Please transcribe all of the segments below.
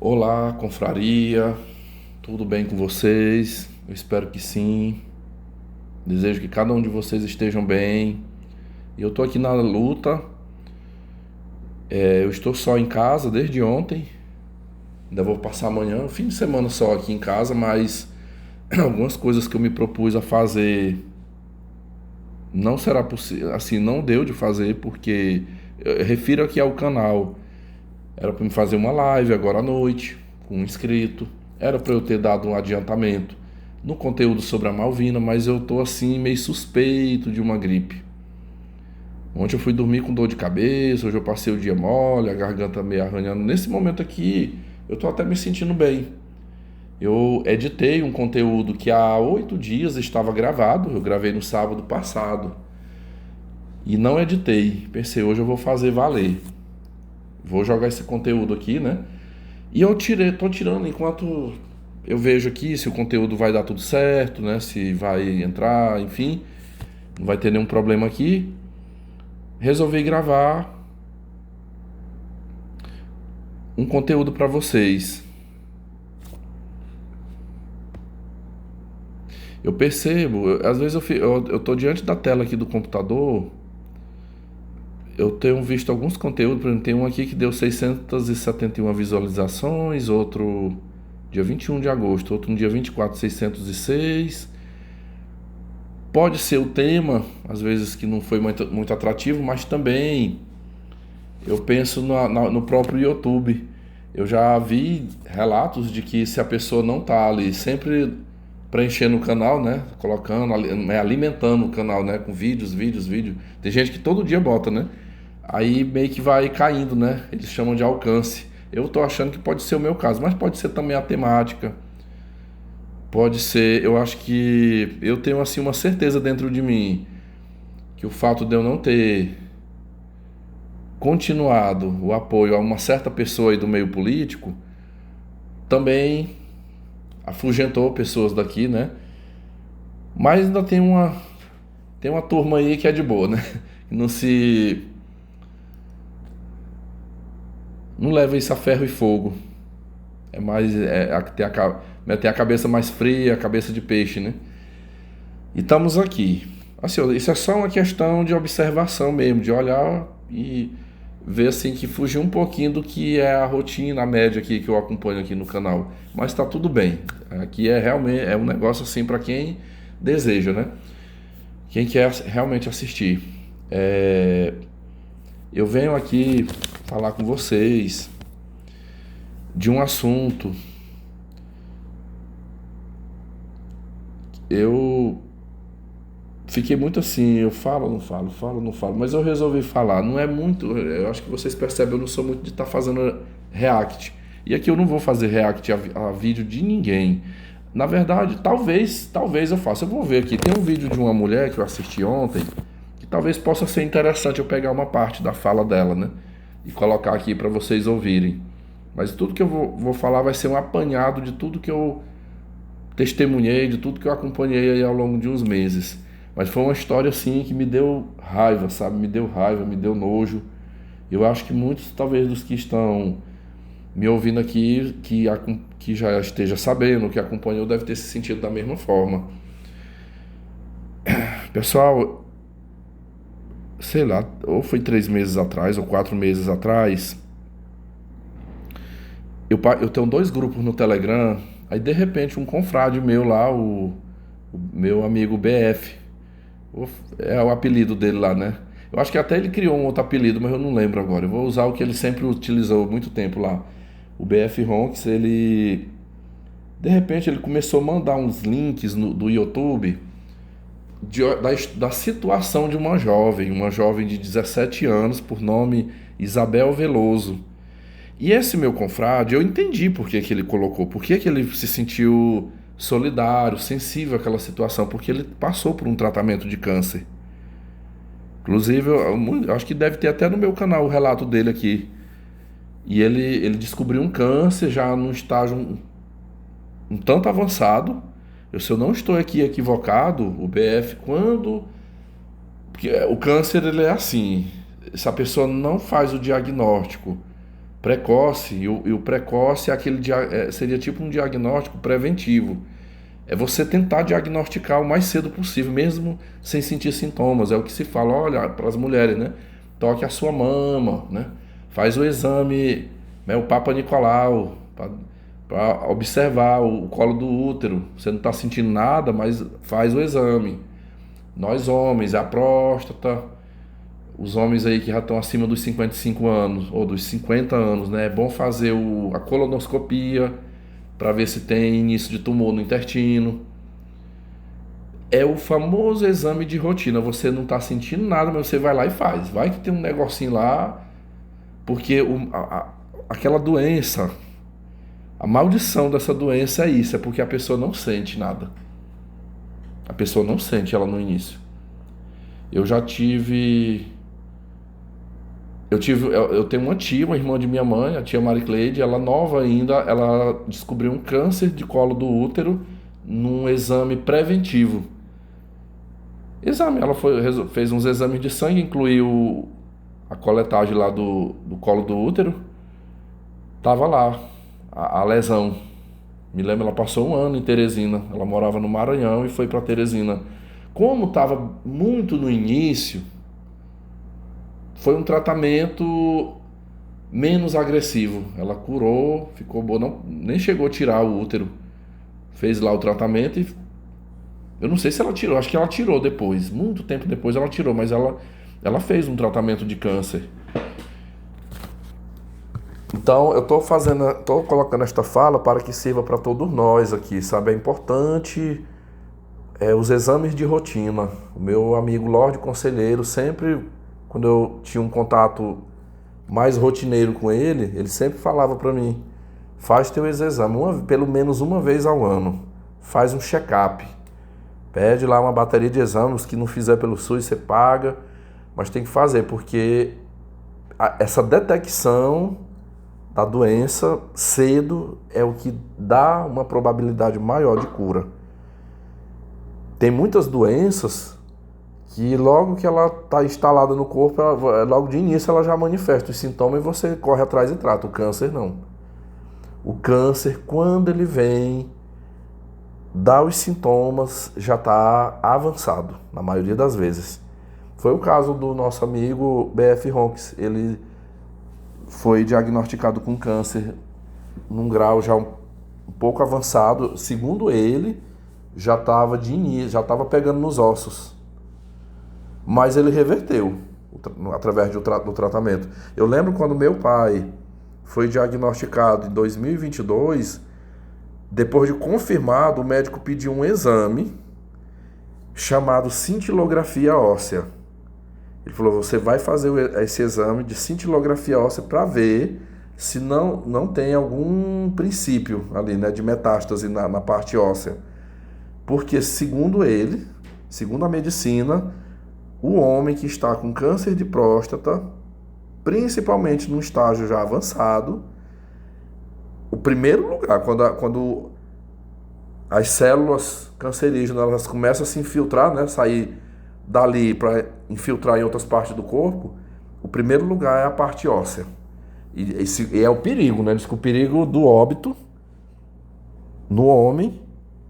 Olá, confraria, tudo bem com vocês? Eu espero que sim. Desejo que cada um de vocês estejam bem. E eu tô aqui na luta. Eu estou só em casa desde ontem. Ainda vou passar amanhã, fim de semana só aqui em casa, mas algumas coisas que eu me propus a fazer não será possível, assim, não deu de fazer porque eu refiro aqui ao canal. Era para me fazer uma live agora à noite, com um inscrito. Era para eu ter dado um adiantamento no conteúdo sobre a Malvina, mas eu tô assim meio suspeito de uma gripe. Ontem eu fui dormir com dor de cabeça, hoje eu passei o dia mole, a garganta meio arranhando. Nesse momento aqui, eu tô até me sentindo bem. Eu editei um conteúdo que há 8 dias estava gravado, eu gravei no sábado passado. E não editei. Pensei, hoje eu vou fazer valer. Vou jogar esse conteúdo aqui, né? E tô tirando enquanto eu vejo aqui se o conteúdo vai dar tudo certo, né? Se vai entrar, enfim, não vai ter nenhum problema aqui. Resolvi gravar um conteúdo para vocês. Eu percebo, às vezes eu tô diante da tela aqui do computador, eu tenho visto alguns conteúdos, por exemplo, tem um aqui que deu 671 visualizações, outro dia 21 de agosto, outro no dia 24, 606. Pode ser o tema, às vezes que não foi muito atrativo, mas também eu penso no próprio YouTube. Eu já vi relatos de que se a pessoa não tá ali sempre preenchendo o canal, né? Colocando, alimentando o canal, né? Com vídeos. Tem gente que todo dia bota, né? Aí meio que vai caindo, né? Eles chamam de alcance. Eu tô achando que pode ser o meu caso, mas pode ser também a temática. Pode ser, eu acho que eu tenho assim uma certeza dentro de mim que o fato de eu não ter continuado o apoio a uma certa pessoa aí do meio político também afugentou pessoas daqui, né? Mas ainda tem uma turma aí que é de boa, né? Não se não leva isso a ferro e fogo. É mais tem a cabeça mais fria, a cabeça de peixe, né? E estamos aqui. Assim, isso é só uma questão de observação mesmo, de olhar e ver assim que fugir um pouquinho do que é a rotina, a média aqui que eu acompanho aqui no canal. Mas tá tudo bem. Aqui é realmente um negócio assim para quem deseja, né? Quem quer realmente assistir. Eu venho aqui falar com vocês de um assunto. Eu fiquei muito assim, eu falo, não falo, mas eu resolvi falar. Não é muito, eu acho que vocês percebem, eu não sou muito de estar fazendo react. E aqui eu não vou fazer react a vídeo de ninguém. Na verdade, talvez eu faça. Eu vou ver aqui, tem um vídeo de uma mulher que eu assisti ontem, que talvez possa ser interessante eu pegar uma parte da fala dela, né? E colocar aqui para vocês ouvirem. Mas tudo que eu vou falar vai ser um apanhado de tudo que eu testemunhei, de tudo que eu acompanhei aí ao longo de uns meses. Mas foi uma história assim que me deu raiva, sabe? Me deu raiva, me deu nojo. Eu acho que muitos, talvez, dos que estão me ouvindo aqui, que já esteja sabendo, que acompanhou, deve ter se sentido da mesma forma. Pessoal, sei lá, ou foi 3 meses atrás, ou 4 meses atrás, eu tenho dois grupos no Telegram, aí de repente um confrade meu lá, o meu amigo BF, é o apelido dele lá, né? Eu acho que até ele criou um outro apelido, mas eu não lembro agora. Eu vou usar o que ele sempre utilizou há muito tempo lá. O BF Ronks, ele. De repente ele começou a mandar uns links do YouTube da situação de uma jovem de 17 anos, por nome Isabel Veloso. E esse meu confrade, eu entendi por que que ele colocou, por que que ele se sentiu solidário, sensível àquela situação, porque ele passou por um tratamento de câncer. Inclusive, eu acho que deve ter até no meu canal o relato dele aqui. E ele descobriu um câncer já num estágio um tanto avançado. Se eu não estou aqui equivocado, o BF, quando. Porque o câncer ele é assim: se a pessoa não faz o diagnóstico precoce, e o precoce é seria tipo um diagnóstico preventivo. É você tentar diagnosticar o mais cedo possível, mesmo sem sentir sintomas. É o que se fala, olha, para as mulheres, né? Toque a sua mama, né? Faz o exame, né, o Papa Nicolau, para observar o colo do útero. Você não está sentindo nada, mas faz o exame. Nós homens, a próstata, os homens aí que já estão acima dos 55 anos, ou dos 50 anos, né? É bom fazer a colonoscopia, para ver se tem início de tumor no intestino. É o famoso exame de rotina. Você não está sentindo nada, mas você vai lá e faz. Vai que tem um negocinho lá, porque aquela doença, a maldição dessa doença é isso, é porque a pessoa não sente nada. A pessoa não sente ela no início. Eu já tive. Eu tenho uma tia, uma irmã de minha mãe, a tia Maricleide, ela nova ainda, ela descobriu um câncer de colo do útero num exame preventivo. Ela fez uns exames de sangue, incluiu a coletagem lá do colo do útero. Tava lá a lesão. Me lembro, ela passou um ano em Teresina. Ela morava no Maranhão e foi para Teresina. Como estava muito no início, foi um tratamento menos agressivo. Ela curou, ficou boa, nem chegou a tirar o útero. Fez lá o tratamento e eu não sei se ela tirou, acho que ela tirou depois, muito tempo depois ela tirou, mas ela fez um tratamento de câncer. Então eu tô colocando esta fala para que sirva para todos nós aqui, sabe? É importante os exames de rotina. O meu amigo Lorde Conselheiro sempre, quando eu tinha um contato mais rotineiro com ele sempre falava para mim: faz teu exame pelo menos uma vez ao ano, faz um check-up, pede lá uma bateria de exames, que não fizer pelo SUS você paga, mas tem que fazer, porque essa detecção da doença cedo é o que dá uma probabilidade maior de cura. Tem muitas doenças que logo que ela está instalada no corpo, logo de início ela já manifesta os sintomas e você corre atrás e trata. O câncer não. O câncer, quando ele vem, dá os sintomas, já está avançado, na maioria das vezes. Foi o caso do nosso amigo BF Ronques. Ele foi diagnosticado com câncer num grau já um pouco avançado. Segundo ele, já estava pegando nos ossos. Mas ele reverteu através do tratamento. Eu lembro quando meu pai foi diagnosticado em 2022, depois de confirmado, o médico pediu um exame chamado cintilografia óssea. Ele falou: você vai fazer esse exame de cintilografia óssea para ver se não tem algum princípio ali, né, de metástase na parte óssea. Porque segundo ele, segundo a medicina, o homem que está com câncer de próstata, principalmente num estágio já avançado, o primeiro lugar, quando as células cancerígenas elas começam a se infiltrar, né, sair dali para infiltrar em outras partes do corpo, o primeiro lugar é a parte óssea. E é o perigo, né? Diz que o perigo do óbito no homem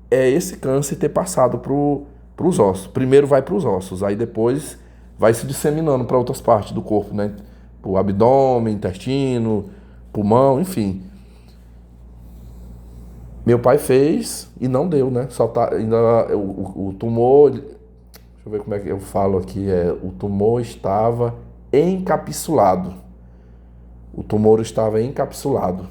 é esse câncer ter passado para os ossos. Primeiro vai para os ossos, aí depois vai se disseminando para outras partes do corpo, né? Para o abdômen, intestino, pulmão, enfim. Meu pai fez e não deu, né? Só tá ainda o tumor. Deixa eu ver como é que eu falo aqui. O tumor estava encapsulado. O tumor estava encapsulado.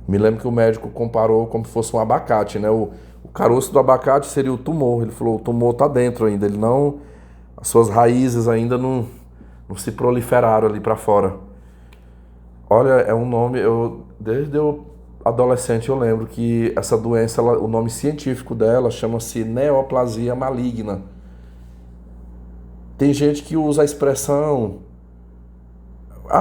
Me lembro que o médico comparou como se fosse um abacate, né? O caroço do abacate seria o tumor. Ele falou: o tumor está dentro ainda. As suas raízes ainda não se proliferaram ali para fora. Olha, é um nome. Desde eu adolescente eu lembro que essa doença, o nome científico dela chama-se neoplasia maligna. Tem gente que usa a expressão: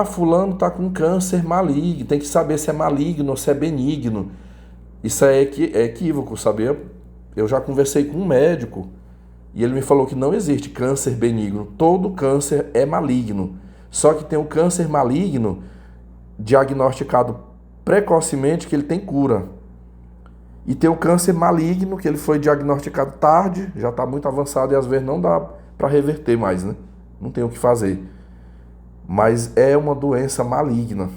fulano está com câncer maligno, tem que saber se é maligno ou se é benigno. Isso é equívoco, sabia? Eu já conversei com um médico e ele me falou que não existe câncer benigno. Todo câncer é maligno. Só que tem o câncer maligno diagnosticado precocemente que ele tem cura. E tem o câncer maligno, que ele foi diagnosticado tarde, já está muito avançado e às vezes não dá para reverter mais, né? Não tem o que fazer. Mas é uma doença maligna.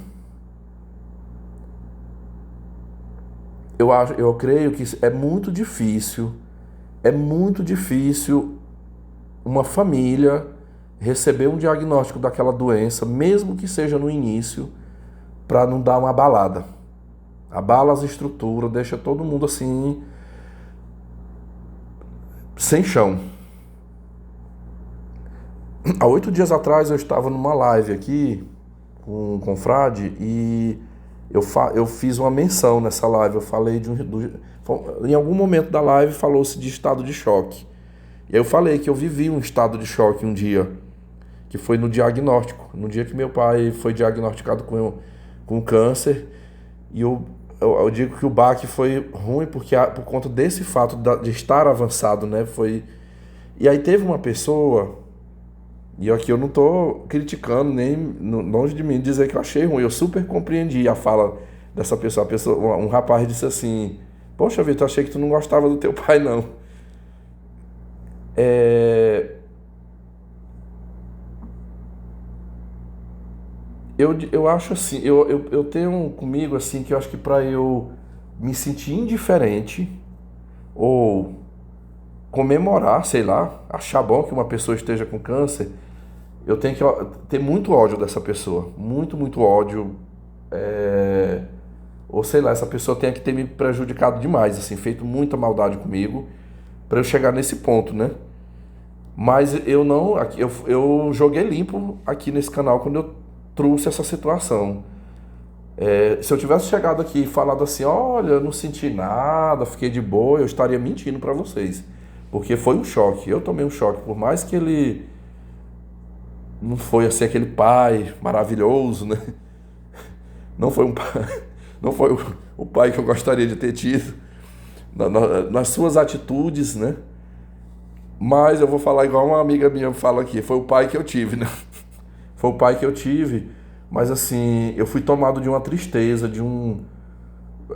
Eu creio que é muito difícil uma família receber um diagnóstico daquela doença, mesmo que seja no início, para não dar uma abalada. Abala as estruturas, deixa todo mundo assim, sem chão. Há 8 dias atrás eu estava numa live aqui com um confrade e eu fiz uma menção nessa live. Eu falei em algum momento da live falou-se de estado de choque. E aí eu falei que eu vivi um estado de choque um dia, que foi no diagnóstico. No dia que meu pai foi diagnosticado com câncer. E eu digo que o baque foi ruim porque por conta desse fato de estar avançado, né? E aí teve uma pessoa, e aqui eu não tô criticando, nem longe de mim dizer que eu achei ruim, eu super compreendi a fala dessa pessoa. Um rapaz disse assim: poxa, Vitor, achei que tu não gostava do teu pai, não. Eu acho assim, eu tenho comigo assim que eu acho que para eu me sentir indiferente ou comemorar, sei lá, achar bom que uma pessoa esteja com câncer, eu tenho que ter muito ódio dessa pessoa, muito ódio, ou sei lá, essa pessoa tenha que ter me prejudicado demais, assim, feito muita maldade comigo para eu chegar nesse ponto, né? Mas eu não, eu joguei limpo aqui nesse canal quando eu trouxe essa situação. Se eu tivesse chegado aqui e falado assim, olha, eu não senti nada, fiquei de boa, eu estaria mentindo para vocês. Porque foi um choque, eu tomei um choque, por mais que ele não foi assim aquele pai maravilhoso, né? Não foi um pai, não foi o pai que eu gostaria de ter tido nas suas atitudes, né? Mas eu vou falar igual uma amiga minha fala aqui, foi o pai que eu tive, né? Foi o pai que eu tive, mas assim, eu fui tomado de uma tristeza,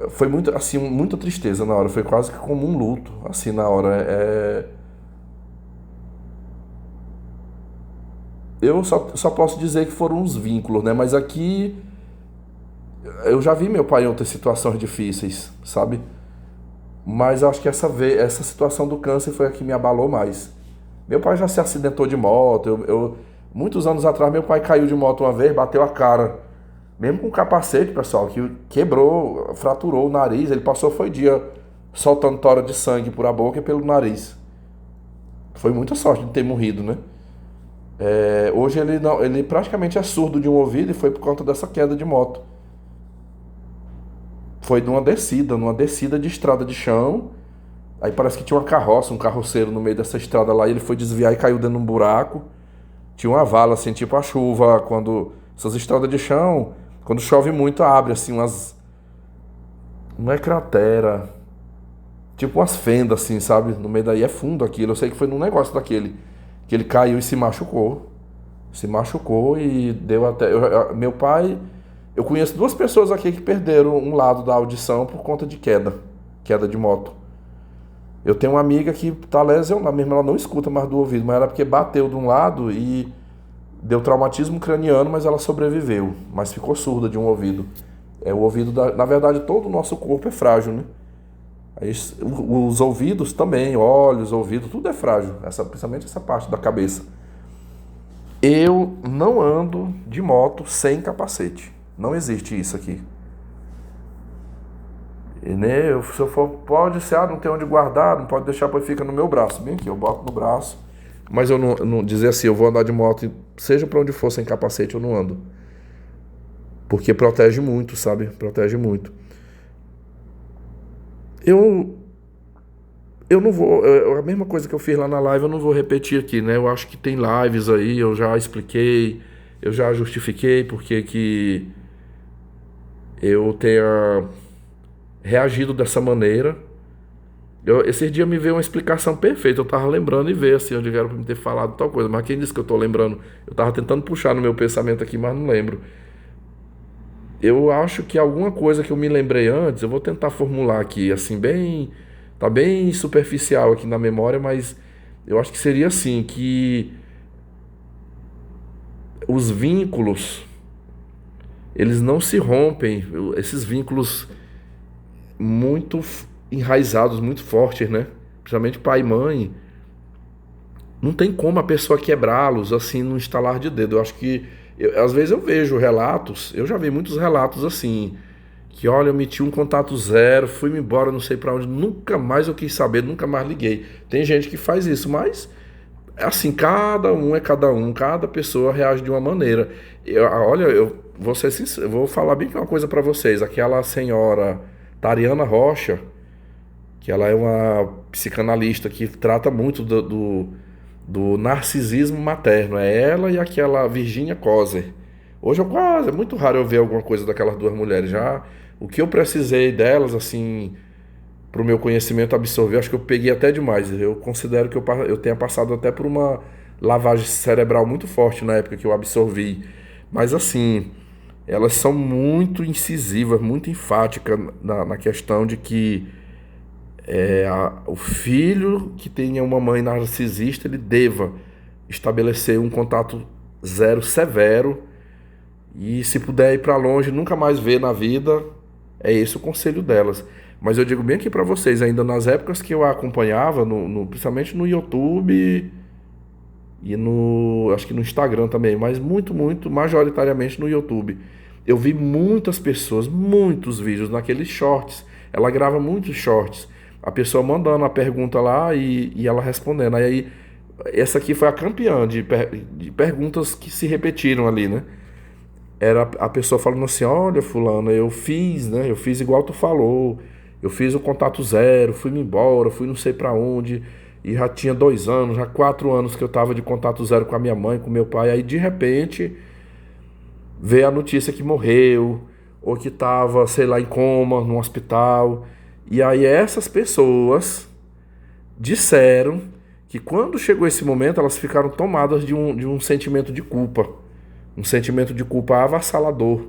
foi muito, assim, muita tristeza na hora, foi quase que como um luto, assim, na hora. Eu só posso dizer que foram uns vínculos, né? Mas aqui eu já vi meu pai em outras situações difíceis, sabe? Mas eu acho que essa situação do câncer foi a que me abalou mais. Meu pai já se acidentou de moto. Muitos anos atrás, meu pai caiu de moto uma vez, bateu a cara. Mesmo com capacete, pessoal, que quebrou, fraturou o nariz. Ele passou, foi dia, soltando tora de sangue por a boca e pelo nariz. Foi muita sorte de ter morrido, né? Hoje ele praticamente é surdo de um ouvido e foi por conta dessa queda de moto. Foi numa descida de estrada de chão. Aí parece que tinha uma carroça, um carroceiro no meio dessa estrada lá, e ele foi desviar e caiu dentro de um buraco. Tinha uma vala, assim, tipo a chuva, essas estradas de chão, quando chove muito, abre, assim, não é cratera, tipo umas fendas, assim, sabe? No meio daí é fundo aquilo. Eu sei que foi num negócio daquele, que ele caiu e se machucou. Se machucou e deu até... meu pai... Eu conheço 2 pessoas aqui que perderam um lado da audição por conta de queda de moto. Eu tenho uma amiga que tá lesionada mesmo, ela não escuta mais do ouvido, mas era porque bateu de um lado e deu traumatismo craniano, mas ela sobreviveu, mas ficou surda de um ouvido. O ouvido, na verdade, todo o nosso corpo é frágil, né? Aí, os ouvidos também, olhos, ouvido, tudo é frágil, principalmente essa parte da cabeça. Eu não ando de moto sem capacete. Não existe isso aqui. E, né, se eu for, pode ser, não tem onde guardar, não pode deixar, pois fica no meu braço. Bem aqui, eu boto no braço. Mas eu não dizer assim, eu vou andar de moto, seja pra onde for, sem capacete, eu não ando. Porque protege muito, sabe? Protege muito. Eu não vou, a mesma coisa que eu fiz lá na live, eu não vou repetir aqui, né? Eu acho que tem lives aí, eu já expliquei, eu já justifiquei porque que eu tenha reagido dessa maneira. Esses dias me veio uma explicação perfeita. Eu tava lembrando e ver assim onde era pra me ter falado tal coisa. Mas quem disse que eu tô lembrando? Eu tava tentando puxar no meu pensamento aqui, mas não lembro. Eu acho que alguma coisa que eu me lembrei antes, eu vou tentar formular aqui, assim, bem. Tá bem superficial aqui na memória, mas eu acho que seria assim, que os vínculos, eles não se rompem, esses vínculos muito enraizados, muito fortes, né? Principalmente pai e mãe, não tem como a pessoa quebrá-los assim num estalar de dedo. Eu acho que às vezes eu vejo relatos, eu já vi muitos relatos assim, que olha, eu meti um contato zero, fui-me embora, não sei pra onde, nunca mais eu quis saber, nunca mais liguei. Tem gente que faz isso, mas assim, cada um é cada um, cada pessoa reage de uma maneira. Olha, eu vou ser sincero, eu vou falar bem que uma coisa pra vocês. Aquela senhora Tariana Rocha, que ela é uma psicanalista que trata muito do narcisismo materno. É ela e aquela Virginia Kozer. Hoje é muito raro eu ver alguma coisa daquelas duas mulheres. Já o que eu precisei delas, assim, para o meu conhecimento absorver, acho que eu peguei até demais. Eu considero que eu tenha passado até por uma lavagem cerebral muito forte na época que eu absorvi. Mas assim, elas são muito incisivas, muito enfáticas na questão de que o filho que tenha uma mãe narcisista, ele deva estabelecer um contato zero severo e se puder ir para longe, nunca mais ver na vida, é esse o conselho delas. Mas eu digo bem aqui para vocês, ainda nas épocas que eu a acompanhava, principalmente no YouTube e acho que no Instagram também, mas muito, muito, majoritariamente no YouTube. Eu vi muitas pessoas, muitos vídeos naqueles shorts. Ela grava muitos shorts. A pessoa mandando a pergunta lá e ela respondendo. Aí, essa aqui foi a campeã de perguntas que se repetiram ali, né? Era a pessoa falando assim, olha, fulano, eu fiz, né? Eu fiz igual tu falou. Eu fiz o contato zero, fui-me embora, fui não sei pra onde. E já tinha 2 anos, já 4 anos que eu tava de contato zero com a minha mãe, com meu pai. Aí, de repente, veio a notícia que morreu, ou que tava, sei lá, em coma, no hospital. E aí essas pessoas disseram que quando chegou esse momento, elas ficaram tomadas de um sentimento de culpa. Um sentimento de culpa avassalador.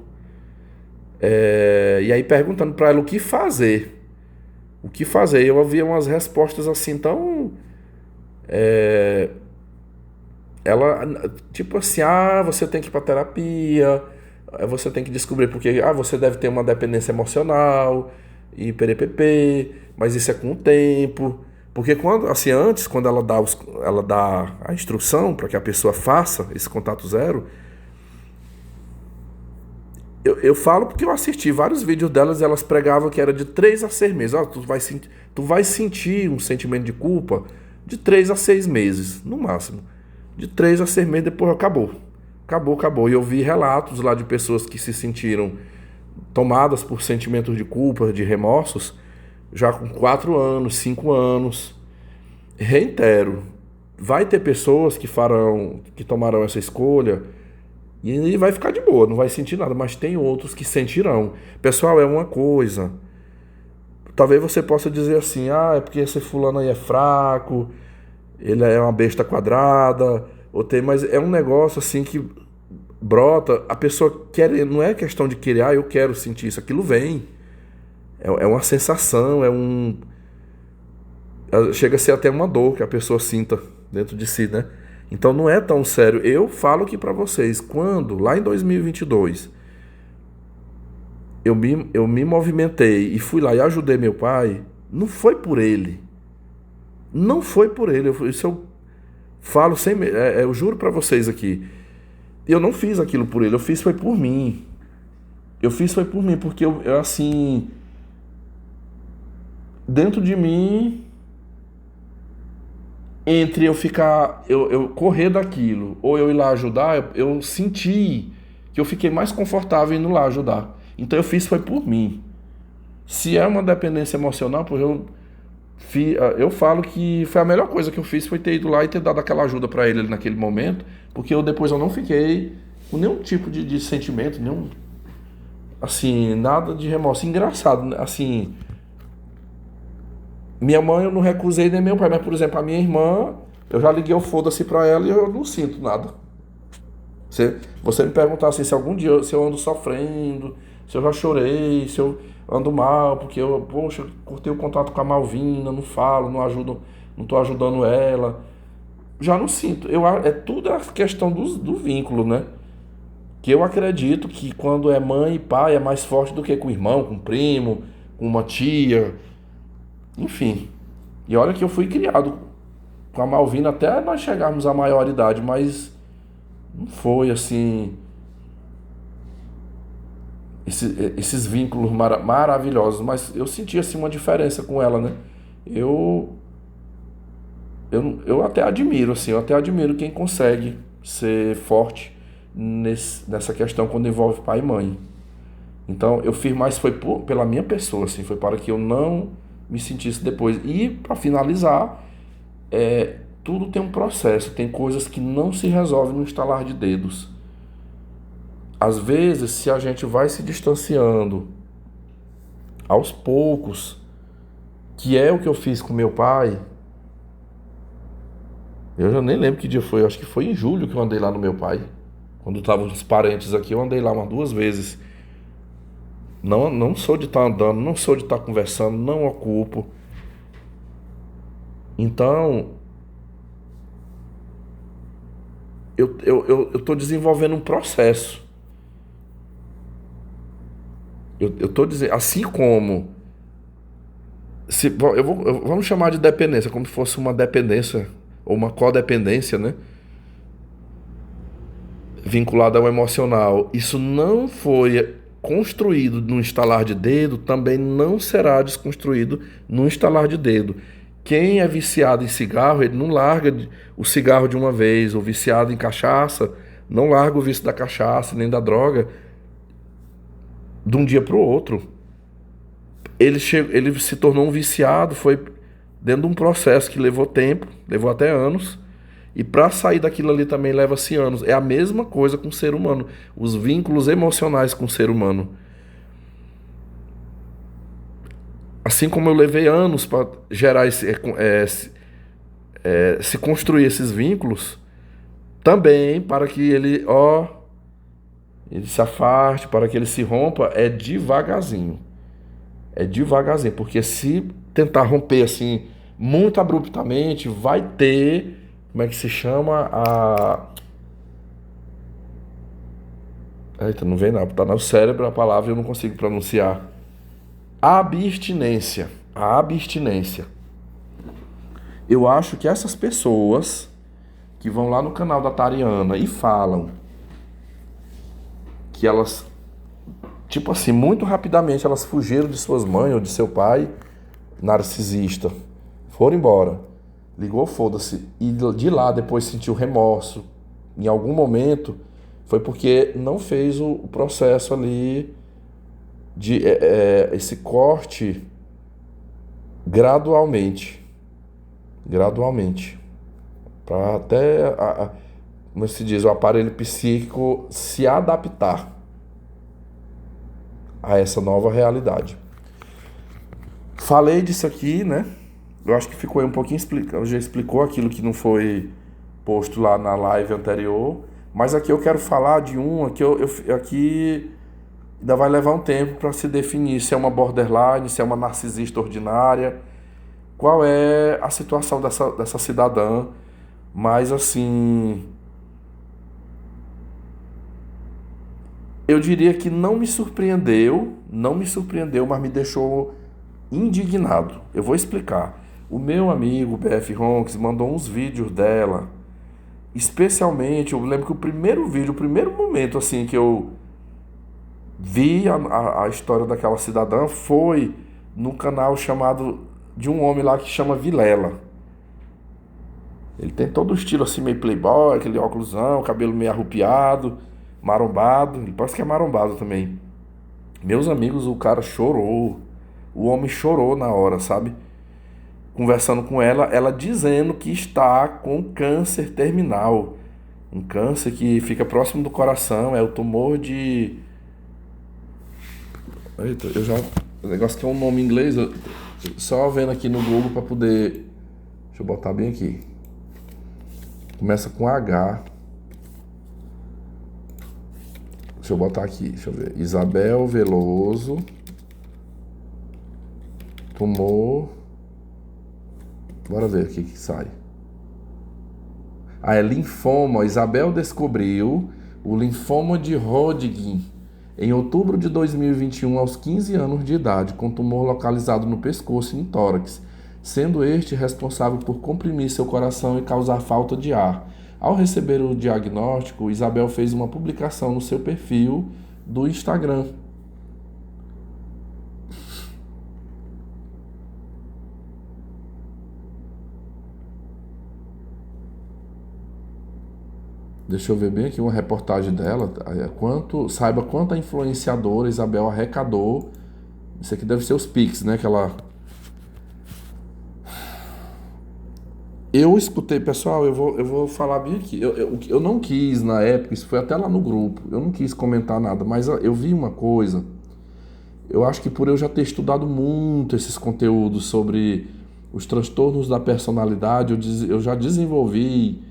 E aí perguntando pra ela o que fazer. O que fazer? Eu ouvia umas respostas assim tão. Ela, tipo assim, você tem que ir pra terapia, você tem que descobrir porque, você deve ter uma dependência emocional, e PPP, mas isso é com o tempo. Porque quando, assim, antes, quando ela dá a instrução para que a pessoa faça esse contato zero, eu falo porque eu assisti vários vídeos delas e elas pregavam que era de 3 a 6 meses. Tu vai sentir um sentimento de culpa de 3 a 6 meses, no máximo. De 3 a 6 meses, depois acabou. Acabou, acabou. E eu vi relatos lá de pessoas que se sentiram tomadas por sentimentos de culpa, de remorsos, já com 4 anos, 5 anos. Reitero, vai ter pessoas que tomarão essa escolha e vai ficar de boa, não vai sentir nada, mas tem outros que sentirão. Pessoal, é uma coisa. Talvez você possa dizer assim, é porque esse fulano aí é fraco, ele é uma besta quadrada, mas é um negócio assim que brota, a pessoa quer, não é questão de querer, eu quero sentir isso, aquilo vem. É uma sensação, chega a ser até uma dor que a pessoa sinta dentro de si, né? Então não é tão sério. Eu falo aqui pra vocês, quando, lá em 2022, eu me movimentei e fui lá e ajudei meu pai, não foi por ele. Não foi por ele. Isso eu falo sem. Eu juro pra vocês aqui. Eu não fiz aquilo por ele, eu fiz foi por mim. Eu fiz foi por mim, porque eu assim. Dentro de mim, entre eu ficar. Eu correr daquilo, ou eu ir lá ajudar, eu senti que eu fiquei mais confortável indo lá ajudar. Então eu fiz foi por mim. Se é uma dependência emocional, porque eu falo que foi a melhor coisa que eu fiz foi ter ido lá e ter dado aquela ajuda pra ele naquele momento, porque depois eu não fiquei com nenhum tipo de sentimento, nenhum, assim, nada de remorso. Engraçado, né? Assim, minha mãe eu não recusei nem meu pai, mas por exemplo, a minha irmã, eu já liguei o foda-se pra ela e eu não sinto nada. Você me perguntar assim, se algum dia se eu ando sofrendo, se eu já chorei, se eu ando mal, porque eu, poxa, cortei o contato com a Malvina, não falo, não ajudo, não tô ajudando ela. Já não sinto. É tudo a questão do vínculo, né? Que eu acredito que quando é mãe e pai é mais forte do que com irmão, com primo, com uma tia, enfim. E olha que eu fui criado com a Malvina até nós chegarmos à maioridade, mas não foi assim esses vínculos maravilhosos, mas eu senti assim uma diferença com ela, né? Eu eu até admiro assim, eu até admiro quem consegue ser forte nessa questão quando envolve pai e mãe. Então eu fiz mais foi pela minha pessoa, assim, foi para que eu não me sentisse depois. E para finalizar, tudo tem um processo, tem coisas que não se resolvem no estalar de dedos. Às vezes, se a gente vai se distanciando aos poucos, que é o que eu fiz com meu pai, eu já nem lembro que dia foi, eu acho que foi em julho que eu andei lá no meu pai. Quando estavam os parentes aqui, eu andei lá umas 2 vezes. Não, não sou de estar andando, não sou de estar conversando, não ocupo. Então, eu tô desenvolvendo um processo. Eu tô dizendo, assim como, vamos chamar de dependência, como se fosse uma dependência ou uma codependência, né? Vinculada ao emocional. Isso não foi construído num estalar de dedo, também não será desconstruído num estalar de dedo. Quem é viciado em cigarro, ele não larga o cigarro de uma vez, ou viciado em cachaça, não larga o vício da cachaça nem da droga de um dia para o outro. Ele se tornou um viciado, foi dentro de um processo que levou tempo, levou até anos, e para sair daquilo ali também leva-se anos. É a mesma coisa com o ser humano, os vínculos emocionais com o ser humano. Assim como eu levei anos para gerar se construir esses vínculos, também para que ele se afaste, para que ele se rompa, é devagarzinho. É devagarzinho, porque se tentar romper assim muito abruptamente, vai ter, como é que se chama? Eita, não vem nada, tá no cérebro a palavra e eu não consigo pronunciar. Abstinência. A abstinência. Eu acho que essas pessoas que vão lá no canal da Tariana e falam que elas, tipo assim, muito rapidamente elas fugiram de suas mães ou de seu pai narcisista, foram embora, ligou, foda-se, e de lá depois sentiu remorso em algum momento, foi porque não fez o processo ali de esse corte gradualmente, para até como se diz, o aparelho psíquico se adaptar a essa nova realidade. Falei disso aqui, né? Eu acho que ficou aí um pouquinho explicado, já explicou aquilo que não foi posto lá na live anterior, mas aqui eu quero falar de aqui aqui ainda vai levar um tempo para se definir se é uma borderline, se é uma narcisista ordinária, qual é a situação dessa cidadã, mas assim, eu diria que não me surpreendeu, mas me deixou indignado. Eu vou explicar. O meu amigo BF Ronks mandou uns vídeos dela, especialmente, eu lembro que o primeiro vídeo, o primeiro momento assim que eu vi a história daquela cidadã foi no canal chamado de um homem lá que chama Vilela. Ele tem todo o estilo assim meio playboy, aquele óculosão, cabelo meio arrupiado, marombado, ele parece que é marombado também. Meus amigos, o cara chorou, o homem chorou na hora, sabe? Conversando com ela, ela dizendo que está com câncer terminal. Um câncer que fica próximo do coração, é o tumor de... Eita, o negócio que é um nome em inglês, só vendo aqui no Google para poder... Deixa eu botar bem aqui. Começa com H. Deixa eu botar aqui, deixa eu ver. Isabel Veloso. Tumor. Bora ver o que sai. É linfoma. Isabel descobriu o linfoma de Hodgkin em outubro de 2021, aos 15 anos de idade, com tumor localizado no pescoço e no tórax, sendo este responsável por comprimir seu coração e causar falta de ar. Ao receber o diagnóstico, Isabel fez uma publicação no seu perfil do Instagram. Deixa eu ver bem aqui uma reportagem dela. Saiba quanto a influenciadora Isabel arrecadou. Isso aqui deve ser os Pix, né? Que ela... Eu escutei, pessoal, eu vou falar bem aqui. Eu não quis, na época, isso foi até lá no grupo, eu não quis comentar nada, mas eu vi uma coisa. Eu acho que por eu já ter estudado muito esses conteúdos sobre os transtornos da personalidade, eu já desenvolvi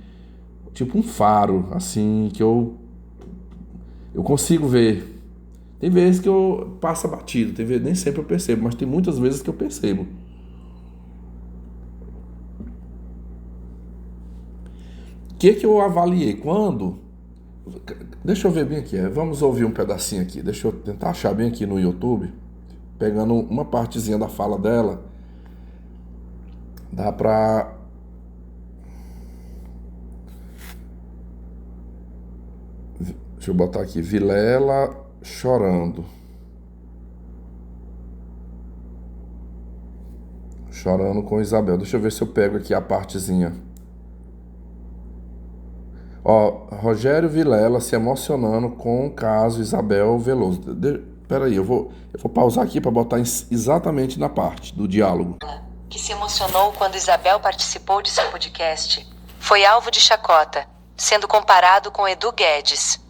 tipo um faro, assim, que eu consigo ver. Tem vezes que eu passo batido, tem vezes, nem sempre eu percebo, mas tem muitas vezes que eu percebo. O que eu avaliei? Quando... Deixa eu ver bem aqui, vamos ouvir um pedacinho aqui. Deixa eu tentar achar bem aqui no YouTube, pegando uma partezinha da fala dela. Dá pra... Deixa eu botar aqui, Vilela chorando. Chorando com Isabel. Deixa eu ver se eu pego aqui a partezinha. Rogério Vilela se emocionando com o caso Isabel Veloso. Peraí, eu vou pausar aqui para botar exatamente na parte do diálogo. Que se emocionou quando Isabel participou de seu podcast. Foi alvo de chacota, sendo comparado com Edu Guedes.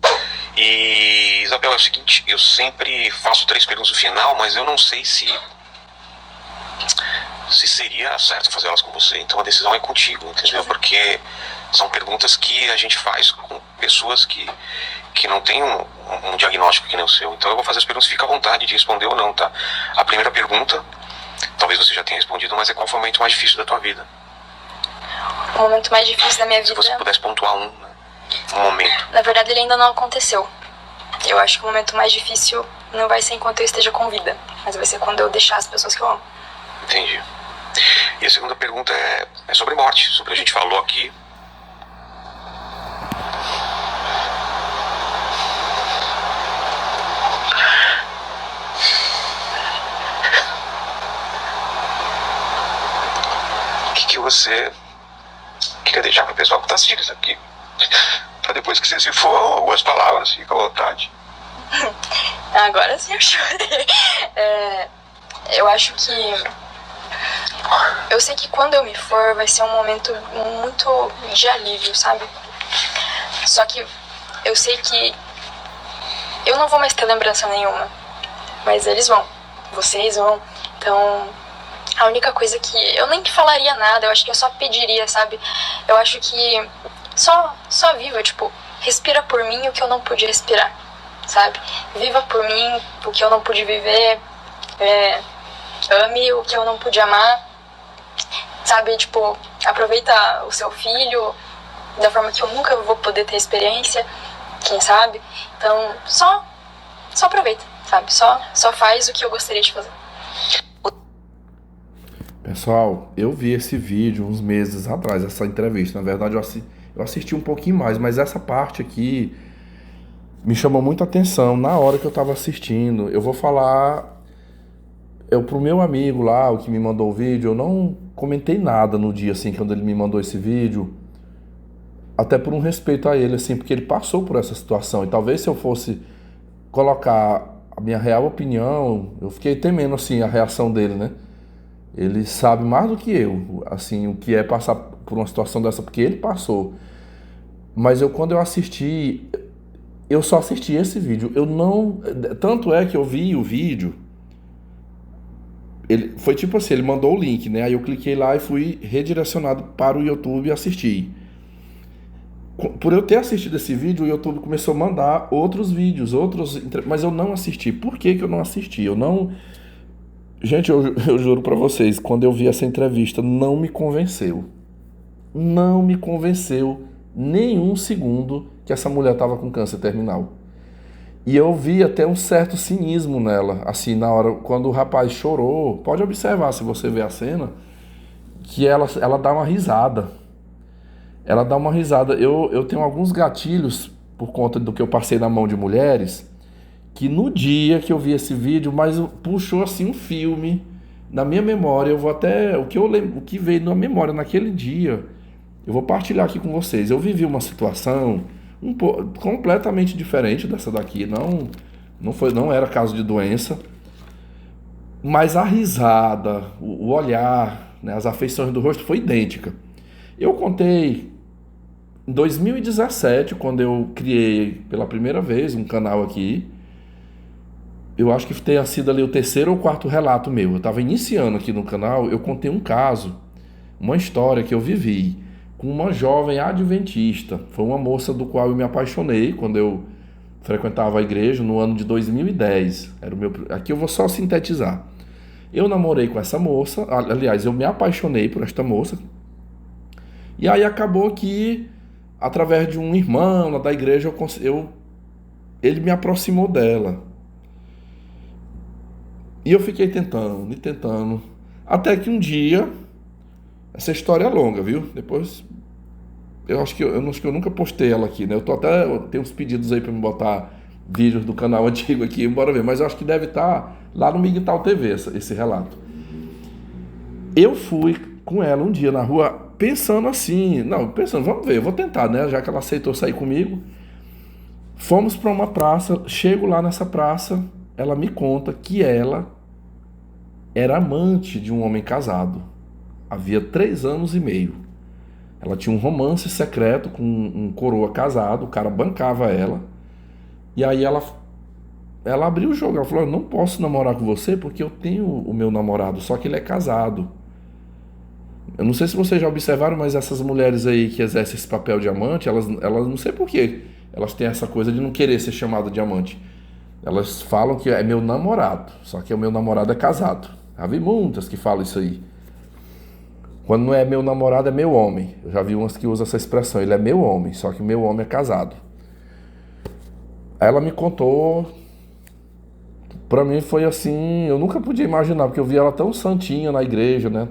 E, Isabel, é o seguinte, eu sempre faço 3 perguntas no final, mas eu não sei se seria certo fazer elas com você. Então a decisão é contigo, entendeu? Porque são perguntas que a gente faz com pessoas que não têm um diagnóstico que nem o seu. Então eu vou fazer as perguntas, fica à vontade de responder ou não, tá? A primeira pergunta, talvez você já tenha respondido, mas é qual foi o momento mais difícil da tua vida? O momento mais difícil da minha vida... Se você pudesse pontuar um momento. Na verdade, ele ainda não aconteceu. Eu acho que o momento mais difícil não vai ser enquanto eu esteja com vida, mas vai ser quando eu deixar as pessoas que eu amo. Entendi. E a segunda pergunta é sobre morte, sobre o que a gente falou aqui. O que você queria deixar para o pessoal que está assistindo isso aqui? Para depois que você se for, algumas palavras, fica à vontade. Agora sim eu chorei. Eu acho que... Eu sei que quando eu me for vai ser um momento muito de alívio, sabe? Só que eu sei que eu não vou mais ter lembrança nenhuma, mas eles vão, vocês vão. Então a única coisa que eu nem falaria nada, eu acho que eu só pediria, sabe? Eu acho que só viva, tipo, respira por mim o que eu não pude respirar, sabe? Viva por mim o que eu não pude viver, ame o que eu não pude amar. Sabe, tipo, aproveita o seu filho da forma que eu nunca vou poder ter experiência, quem sabe? Então, só aproveita, sabe? Só faz o que eu gostaria de fazer. Pessoal, eu vi esse vídeo uns meses atrás, essa entrevista. Na verdade, eu assisti um pouquinho mais, mas essa parte aqui me chamou muita atenção na hora que eu tava assistindo. Eu vou falar... pro meu amigo lá, o que me mandou o vídeo, eu não comentei nada no dia, assim, quando ele me mandou esse vídeo, até por um respeito a ele, assim, porque ele passou por essa situação, e talvez se eu fosse colocar a minha real opinião, eu fiquei temendo, assim, a reação dele, né? Ele sabe mais do que eu, assim, o que é passar por uma situação dessa, porque ele passou. Mas quando eu assisti, eu só assisti esse vídeo, tanto é que eu vi o vídeo. Ele foi tipo assim, ele mandou o link, né? Aí eu cliquei lá e fui redirecionado para o YouTube e assisti. Por eu ter assistido esse vídeo, o YouTube começou a mandar outros vídeos, mas eu não assisti. Por que que eu não assisti? Eu não... Gente, eu juro pra vocês, quando eu vi essa entrevista, não me convenceu. Não me convenceu nem um segundo que essa mulher estava com câncer terminal. E eu vi até um certo cinismo nela, assim, na hora, quando o rapaz chorou, pode observar, se você ver a cena, que ela dá uma risada. Ela dá uma risada. Eu tenho alguns gatilhos, por conta do que eu passei na mão de mulheres, que no dia que eu vi esse vídeo, mas puxou assim um filme na minha memória. Eu vou até, o que veio na memória naquele dia, eu vou partilhar aqui com vocês. Eu vivi uma situação completamente diferente dessa daqui, não era caso de doença, mas a risada, o olhar, né, as afeições do rosto foi idêntica. Eu contei em 2017, quando eu criei pela primeira vez um canal aqui. Eu acho que tenha sido ali o 3º ou 4º relato meu. Eu estava iniciando aqui no canal, eu contei um caso, uma história que eu vivi com uma jovem adventista. Foi uma moça do qual eu me apaixonei quando eu frequentava a igreja no ano de 2010. Aqui eu vou só sintetizar. Eu namorei com essa moça, aliás, eu me apaixonei por esta moça. E aí acabou que, através de um irmão lá da igreja, ele me aproximou dela. E eu fiquei tentando, até que um dia, essa história é longa, viu? Depois, eu acho que eu nunca postei ela aqui, né? Eu tenho uns pedidos aí para me botar vídeos do canal antigo aqui, bora ver, mas eu acho que deve estar lá no Migtal TV, esse relato. Eu fui com ela um dia na rua, pensando, vamos ver, eu vou tentar, né? Já que ela aceitou sair comigo. Fomos para uma praça, chego lá nessa praça, ela me conta que ela era amante de um homem casado. Havia 3 anos e meio. Ela tinha um romance secreto com um coroa casado, o cara bancava ela. E aí ela abriu o jogo, ela falou: eu não posso namorar com você porque eu tenho o meu namorado, só que ele é casado. Eu não sei se vocês já observaram, mas essas mulheres aí que exercem esse papel de amante, elas não sei por quê, elas têm essa coisa de não querer ser chamada de amante. Elas falam que é meu namorado, só que o meu namorado é casado. Já vi muitas que falam isso aí. Quando não é meu namorado, é meu homem. Eu já vi umas que usam essa expressão, ele é meu homem, só que meu homem é casado. Aí ela me contou, pra mim foi assim, eu nunca podia imaginar, porque eu vi ela tão santinha na igreja, né,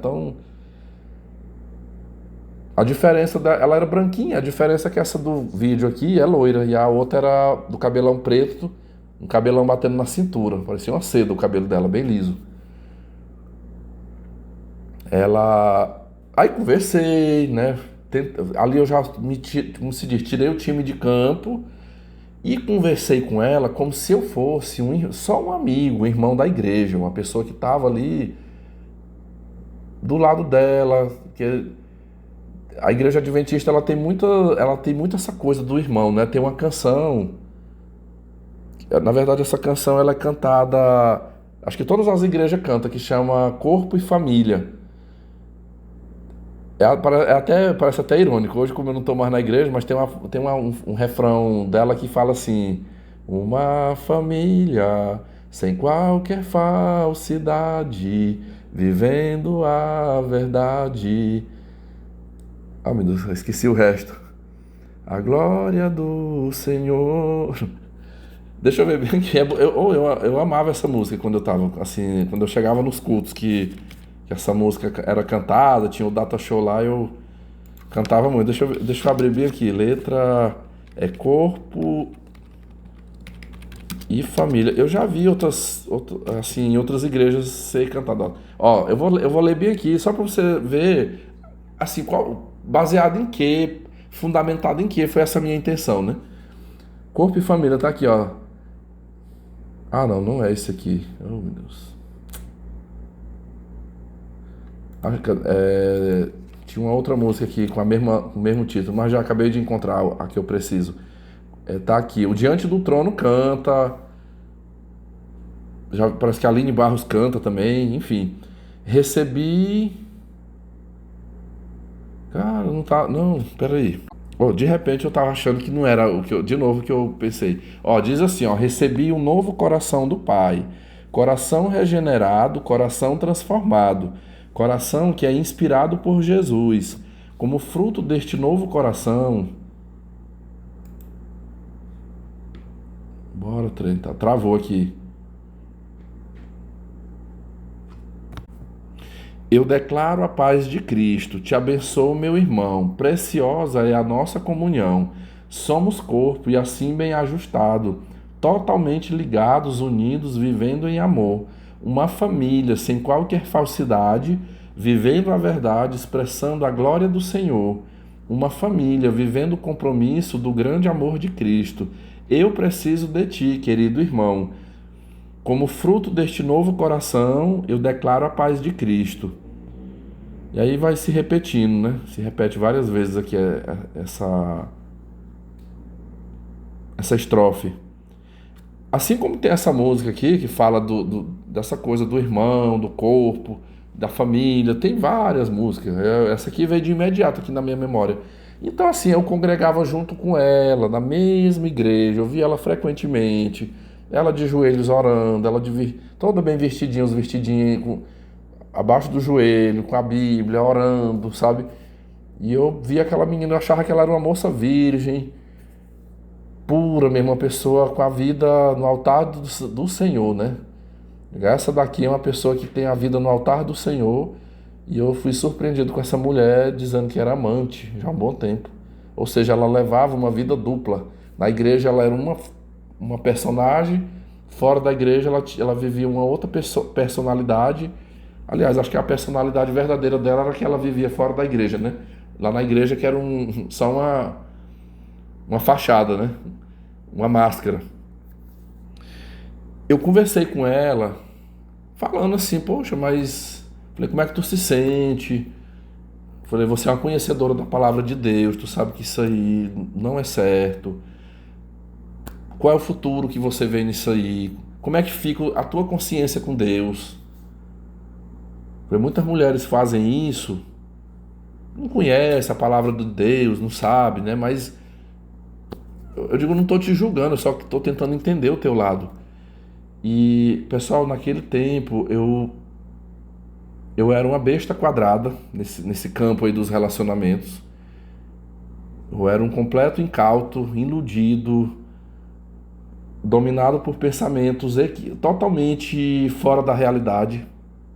A diferença ela era branquinha, a diferença é que essa do vídeo aqui é loira, e a outra era do cabelão preto, um cabelão batendo na cintura, parecia uma seda o cabelo dela, bem liso. Aí conversei, né? Ali eu já como se diz, tirei o time de campo e conversei com ela como se eu fosse só um amigo, um irmão da igreja, uma pessoa que estava ali do lado dela. Que a igreja adventista ela tem muito essa coisa do irmão, né? Tem uma canção, na verdade essa canção ela é cantada, acho que todas as igrejas cantam, que chama Corpo e Família. Parece até irônico. Hoje, como eu não estou mais na igreja, mas tem um refrão dela que fala assim: uma família sem qualquer falsidade, vivendo a verdade. Ah, meu Deus, esqueci o resto. A glória do Senhor. Deixa eu ver bem que eu amava essa música quando eu tava assim, quando eu chegava nos cultos que essa música era cantada, tinha o data show lá, eu cantava muito. Deixa eu abrir bem aqui. Letra é Corpo e Família. Eu já vi assim, em outras igrejas ser cantada. Ó, eu vou ler bem aqui, só para você ver assim, baseado em quê, fundamentado em quê foi essa minha intenção, né? Corpo e Família, tá aqui, ó. Ah, não é esse aqui. Oh, meu Deus. Tinha uma outra música aqui com o mesmo título, mas já acabei de encontrar a que eu preciso. Tá aqui. O Diante do Trono canta. Já parece que a Aline Barros canta também. Enfim. Recebi. Cara, não tá. Não, peraí. De repente eu tava achando que não era o que de novo que eu pensei. Diz assim, recebi um novo coração do Pai, coração regenerado, coração transformado, coração que é inspirado por Jesus. Como fruto deste novo coração, bora, trem, travou aqui. Eu declaro a paz de Cristo, te abençoo, meu irmão, preciosa é a nossa comunhão. Somos corpo e assim bem ajustado, totalmente ligados, unidos, vivendo em amor. Uma família sem qualquer falsidade, vivendo a verdade, expressando a glória do Senhor. Uma família vivendo o compromisso do grande amor de Cristo. Eu preciso de ti, querido irmão. Como fruto deste novo coração, eu declaro a paz de Cristo. E aí vai se repetindo, né? Se repete várias vezes aqui essa estrofe. Assim como tem essa música aqui que fala dessa coisa do irmão, do corpo, da família, tem várias músicas. Essa aqui veio de imediato aqui na minha memória. Então assim, eu congregava junto com ela, na mesma igreja, eu via ela frequentemente. Ela de joelhos orando, ela toda bem vestidinha, os vestidinhos abaixo do joelho, com a Bíblia, orando, sabe? E eu via aquela menina, eu achava que ela era uma moça virgem, pura mesmo, uma pessoa com a vida no altar do Senhor, né? Essa daqui é uma pessoa que tem a vida no altar do Senhor, e eu fui surpreendido com essa mulher dizendo que era amante, já há um bom tempo. Ou seja, ela levava uma vida dupla. Na igreja ela era uma personagem, fora da igreja ela vivia uma outra personalidade. Aliás, acho que a personalidade verdadeira dela era que ela vivia fora da igreja, né? Lá na igreja que era só uma fachada, né? Uma máscara. Eu conversei com ela, falando assim, poxa, mas... Falei, como é que tu se sente? Falei, você é uma conhecedora da palavra de Deus, tu sabe que isso aí não é certo. Qual é o futuro que você vê nisso aí? Como é que fica a tua consciência com Deus? Porque muitas mulheres fazem isso, não conhecem a palavra de Deus, não sabe, né? Mas eu digo, não estou te julgando, eu só estou tentando entender o teu lado. E, pessoal, naquele tempo eu era uma besta quadrada nesse campo aí dos relacionamentos. Eu era um completo incauto, iludido, dominado por pensamentos totalmente fora da realidade,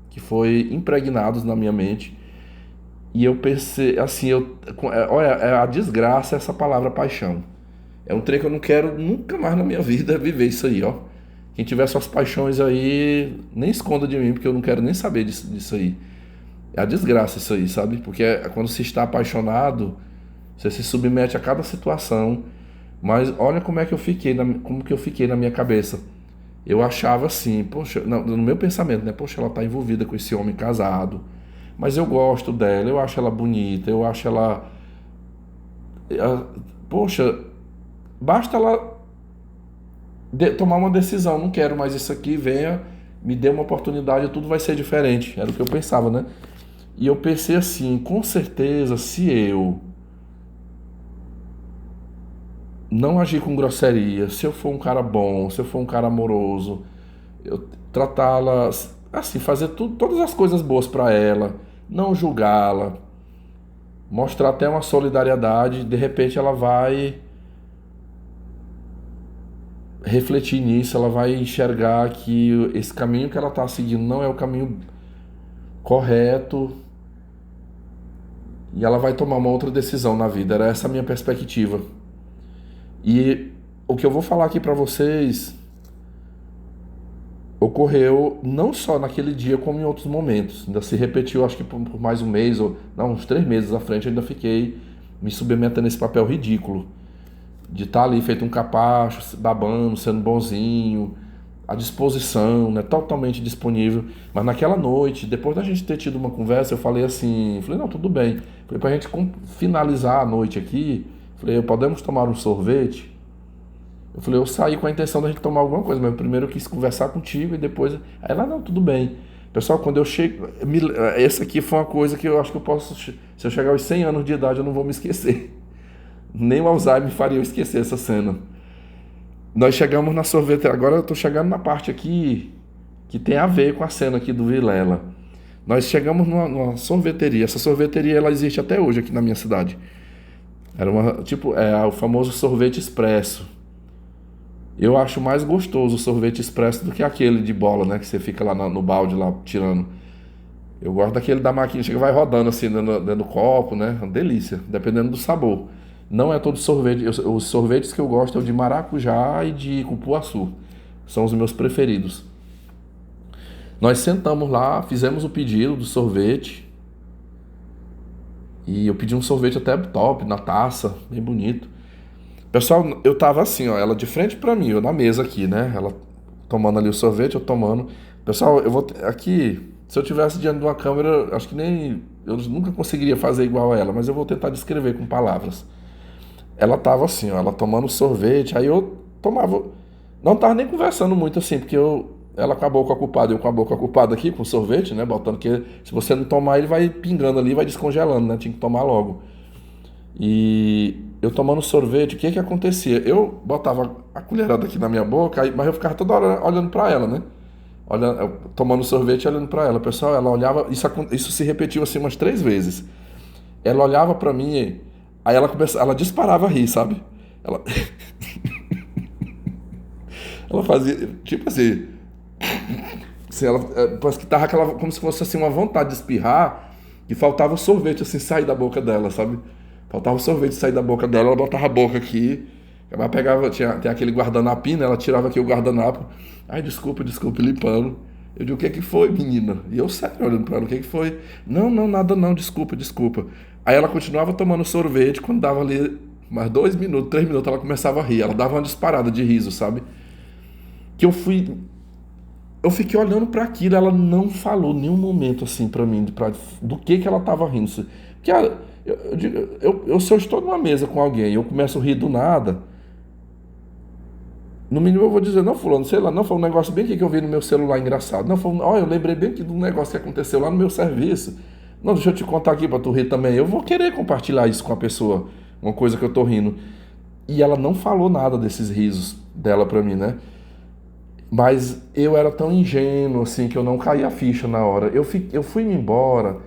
que foi impregnados na minha mente. E eu pensei, assim, olha, a desgraça é essa palavra paixão. É um trem que eu não quero nunca mais na minha vida viver isso aí, ó. Quem tiver suas paixões aí, nem esconda de mim, porque eu não quero nem saber disso aí. É a desgraça isso aí, sabe? Porque quando se está apaixonado, você se submete a cada situação. Mas olha como que eu fiquei na minha cabeça. Eu achava assim, poxa, no meu pensamento, né? Poxa, ela tá envolvida com esse homem casado, mas eu gosto dela, eu acho ela bonita, eu acho ela... Poxa, basta ela tomar uma decisão, não quero mais isso aqui, venha, me dê uma oportunidade, tudo vai ser diferente. Era o que eu pensava, né? E eu pensei assim, com certeza, se eu não agir com grosseria, se eu for um cara bom, se eu for um cara amoroso, eu tratá-la assim, fazer todas as coisas boas para ela, não julgá-la, mostrar até uma solidariedade, de repente ela vai refletir nisso, ela vai enxergar que esse caminho que ela está seguindo não é o caminho correto, e ela vai tomar uma outra decisão na vida. Era essa a minha perspectiva. E o que eu vou falar aqui para vocês ocorreu não só naquele dia, como em outros momentos. Ainda se repetiu, acho que por mais um mês, ou não, uns 3 meses à frente, eu ainda fiquei me submetendo a esse papel ridículo de estar ali feito um capacho, babando, sendo bonzinho, à disposição, né, totalmente disponível. Mas naquela noite, depois da gente ter tido uma conversa, eu falei assim, não, tudo bem. Falei, pra gente finalizar a noite aqui, falei, podemos tomar um sorvete? Eu falei, eu saí com a intenção da gente tomar alguma coisa, mas primeiro eu quis conversar contigo e depois... Aí ela, não, tudo bem. Pessoal, quando eu chego... Essa aqui foi uma coisa que eu acho que eu posso... Se eu chegar aos 100 anos de idade, eu não vou me esquecer. Nem o Alzheimer faria eu esquecer essa cena. Nós chegamos na sorveteria. Agora eu tô chegando na parte aqui que tem a ver com a cena aqui do Vilela. Nós chegamos numa sorveteria. Essa sorveteria ela existe até hoje aqui na minha cidade. Era o famoso sorvete expresso. Eu acho mais gostoso o sorvete expresso do que aquele de bola, né? Que você fica lá no balde lá tirando. Eu gosto daquele da maquininha, chega vai rodando assim dentro do copo, né? Uma delícia, dependendo do sabor. Não é todo sorvete. Os sorvetes que eu gosto é o de maracujá e de cupuaçu. São os meus preferidos. Nós sentamos lá, fizemos o pedido do sorvete. E eu pedi um sorvete até top, na taça, bem bonito. Pessoal, eu tava assim, ó, ela de frente pra mim, eu na mesa aqui, né? Ela tomando ali o sorvete, eu tomando. Pessoal, eu vou aqui, se eu tivesse diante de uma câmera, acho que eu nunca conseguiria fazer igual a ela, mas eu vou tentar descrever com palavras. Ela tava assim, ó, ela tomando sorvete, aí eu tomava, não tava nem conversando muito assim, porque ela com a boca ocupada, eu com a boca ocupada aqui com o sorvete, né? Botando que se você não tomar, ele vai pingando ali, vai descongelando, né? Tinha que tomar logo. E eu tomando sorvete, o que acontecia? Eu botava a colherada aqui na minha boca, mas eu ficava toda hora olhando pra ela, né? Tomando sorvete e olhando pra ela. Pessoal, ela olhava, isso se repetiu assim umas 3 vezes. Ela olhava pra mim, aí ela disparava a rir, sabe? Ela fazia, tipo assim, ela parece que tava como se fosse assim uma vontade de espirrar, e faltava o sorvete assim sair da boca dela, sabe? Faltava o sorvete sair da boca dela, ela botava a boca aqui, ela pegava, tem aquele guardanapinho, né? Ela tirava aqui o guardanapo, ai, desculpa, limpando. Eu digo, o que foi, menina? E eu sério, olhando pra ela, o que foi? Não, nada não, desculpa. Aí ela continuava tomando sorvete, quando dava ali mais 2 minutos, 3 minutos, ela começava a rir, ela dava uma disparada de riso, sabe? Que eu fiquei olhando pra aquilo, ela não falou nenhum momento assim pra mim, do que ela tava rindo. Porque se eu estou numa mesa com alguém e eu começo a rir do nada, no mínimo eu vou dizer, não, fulano, sei lá, não, foi um negócio bem que eu vi no meu celular engraçado. Não, eu lembrei bem de um negócio que aconteceu lá no meu serviço. Não, deixa eu te contar aqui pra tu rir também. Eu vou querer compartilhar isso com a pessoa, uma coisa que eu tô rindo. E ela não falou nada desses risos dela pra mim, né? Mas eu era tão ingênuo, assim, que eu não caí a ficha na hora. Eu fui embora,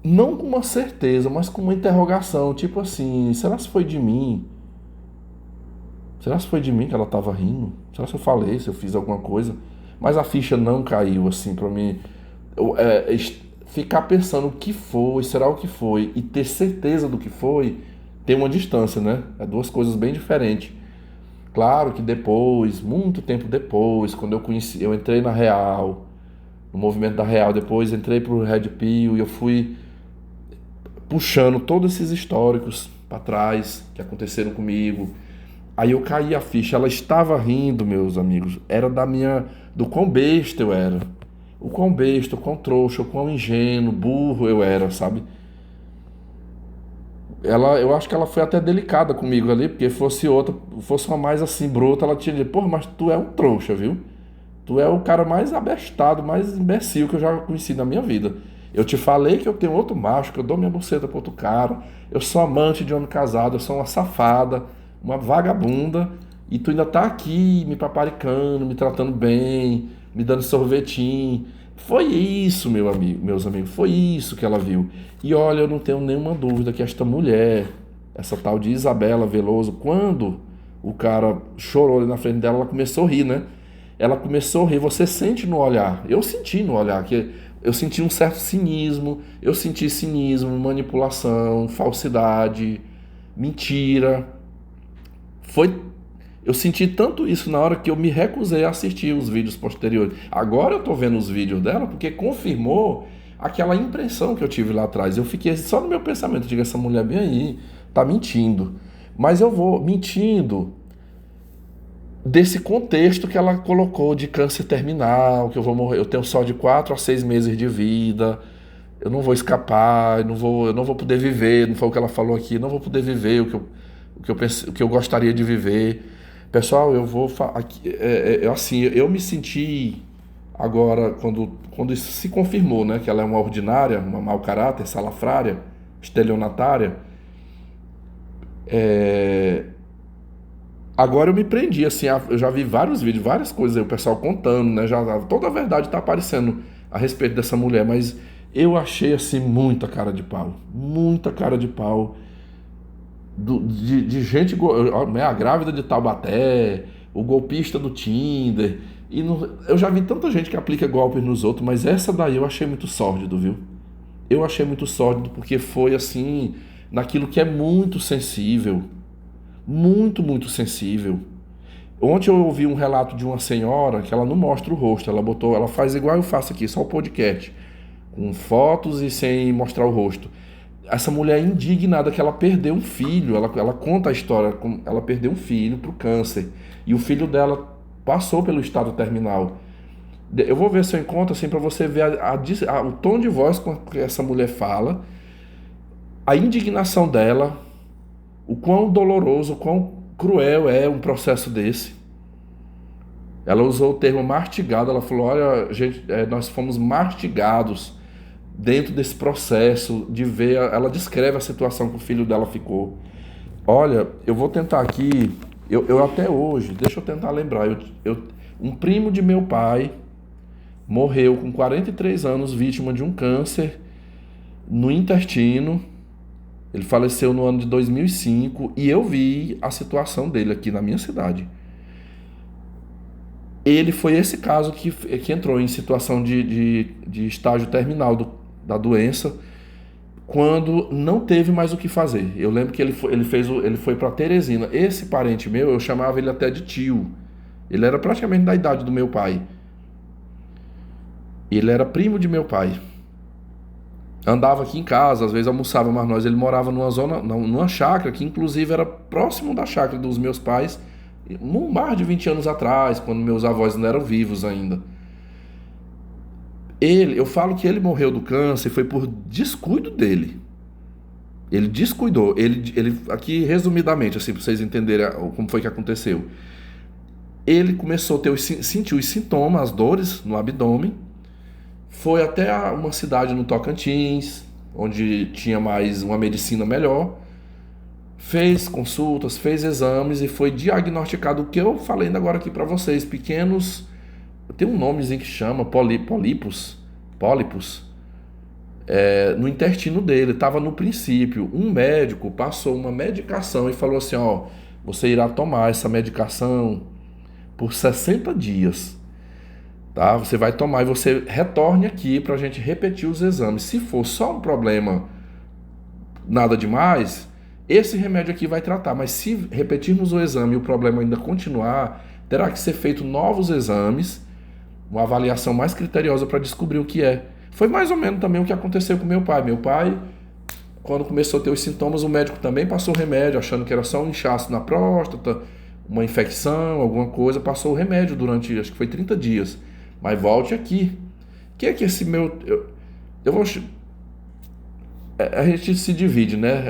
não com uma certeza, mas com uma interrogação, tipo assim, será que foi de mim? Será que foi de mim que ela tava rindo? Será que eu falei, se eu fiz alguma coisa? Mas a ficha não caiu, assim, pra mim. Ficar pensando o que foi, será o que foi, e ter certeza do que foi, tem uma distância, né? É 2 coisas bem diferentes. Claro que depois, muito tempo depois, quando eu entrei na Real, no movimento da Real, depois entrei pro Red Pill e eu fui puxando todos esses históricos para trás que aconteceram comigo. Aí eu caí a ficha, ela estava rindo, meus amigos, era do quão besta eu era. O quão besta, o quão trouxa, o quão ingênuo, burro eu era, sabe? Eu acho que ela foi até delicada comigo ali, porque fosse uma mais assim, bruta, ela tinha dito, porra, mas tu é um trouxa, viu? Tu é o cara mais abestado, mais imbecil que eu já conheci na minha vida. Eu te falei que eu tenho outro macho, que eu dou minha buceta pro outro cara, eu sou amante de homem casado, eu sou uma safada, uma vagabunda, e tu ainda tá aqui me paparicando, me tratando bem, me dando sorvetinho. Foi isso, meus amigos, foi isso que ela viu. E olha, eu não tenho nenhuma dúvida que esta mulher, essa tal de Isabela Veloso, quando o cara chorou ali na frente dela, ela começou a rir, né? Ela começou a rir, você sente no olhar, eu senti no olhar, que eu senti um certo cinismo, manipulação, falsidade, mentira. Eu senti tanto isso na hora que eu me recusei a assistir os vídeos posteriores. Agora eu tô vendo os vídeos dela porque confirmou aquela impressão que eu tive lá atrás. Eu fiquei só no meu pensamento, eu digo, essa mulher bem aí, tá mentindo. Mas eu vou mentindo desse contexto que ela colocou de câncer terminal, que eu vou morrer, eu tenho só de 4 a 6 meses de vida, eu não vou escapar, eu não vou poder viver, não foi o que ela falou aqui, não vou poder viver o que eu gostaria de viver. Pessoal, eu me senti agora, quando isso se confirmou, né, que ela é uma ordinária, uma mau caráter, salafrária, estelionatária, Agora eu me prendi, assim, eu já vi vários vídeos, várias coisas aí, o pessoal contando, né? Toda a verdade tá aparecendo a respeito dessa mulher, mas eu achei, assim, muita cara de pau. Muita cara de pau. De gente, a grávida de Taubaté, o golpista do Tinder. Eu já vi tanta gente que aplica golpes nos outros, mas essa daí eu achei muito sórdido, viu? Eu achei muito sórdido porque foi, assim, naquilo que é muito sensível. Muito, muito sensível. Ontem eu ouvi um relato de uma senhora que ela não mostra o rosto, ela faz igual eu faço aqui, só o podcast, com fotos e sem mostrar o rosto. Essa mulher é indignada que ela perdeu um filho, ela conta a história, ela perdeu um filho pro câncer, e o filho dela passou pelo estado terminal. Eu vou ver se eu encontro assim para você ver o tom de voz com que essa mulher fala, a indignação dela, o quão doloroso, o quão cruel é um processo desse. Ela usou o termo mastigado, ela falou, olha, gente, nós fomos mastigados dentro desse processo de ver, ela descreve a situação que o filho dela ficou. Olha, eu vou tentar aqui, eu até hoje, deixa eu tentar lembrar, um primo de meu pai morreu com 43 anos, vítima de um câncer no intestino. Ele faleceu no ano de 2005 e eu vi a situação dele aqui na minha cidade. Ele foi esse caso que entrou em situação de estágio terminal da doença, quando não teve mais o que fazer. Eu lembro que ele foi para Teresina. Esse parente meu, eu chamava ele até de tio. Ele era praticamente da idade do meu pai. Ele era primo de meu pai. Andava aqui em casa, às vezes almoçava, mas ele morava numa chácara, que inclusive era próximo da chácara dos meus pais, mais de 20 anos atrás, quando meus avós não eram vivos ainda. Eu falo que ele morreu do câncer, foi por descuido dele. Ele descuidou. Aqui, resumidamente, assim, para vocês entenderem como foi que aconteceu. Ele começou a sentir os sintomas, as dores no abdômen. Foi até uma cidade no Tocantins, onde tinha mais uma medicina melhor. Fez consultas, fez exames e foi diagnosticado o que eu falei ainda agora aqui para vocês. Pequenos, tem um nomezinho que chama pólipos. No intestino dele, estava no princípio. Um médico passou uma medicação e falou assim, ó, você irá tomar essa medicação por 60 dias. Tá? Você vai tomar e você retorne aqui para a gente repetir os exames. Se for só um problema, nada demais, esse remédio aqui vai tratar. Mas se repetirmos o exame e o problema ainda continuar, terá que ser feito novos exames, uma avaliação mais criteriosa para descobrir o que é. Foi mais ou menos também o que aconteceu com meu pai. Meu pai, quando começou a ter os sintomas, o médico também passou o remédio, achando que era só um inchaço na próstata, uma infecção, alguma coisa, passou o remédio durante, acho que foi 30 dias. Mas volte aqui. O que é que esse meu... Eu vou... A gente se divide, né?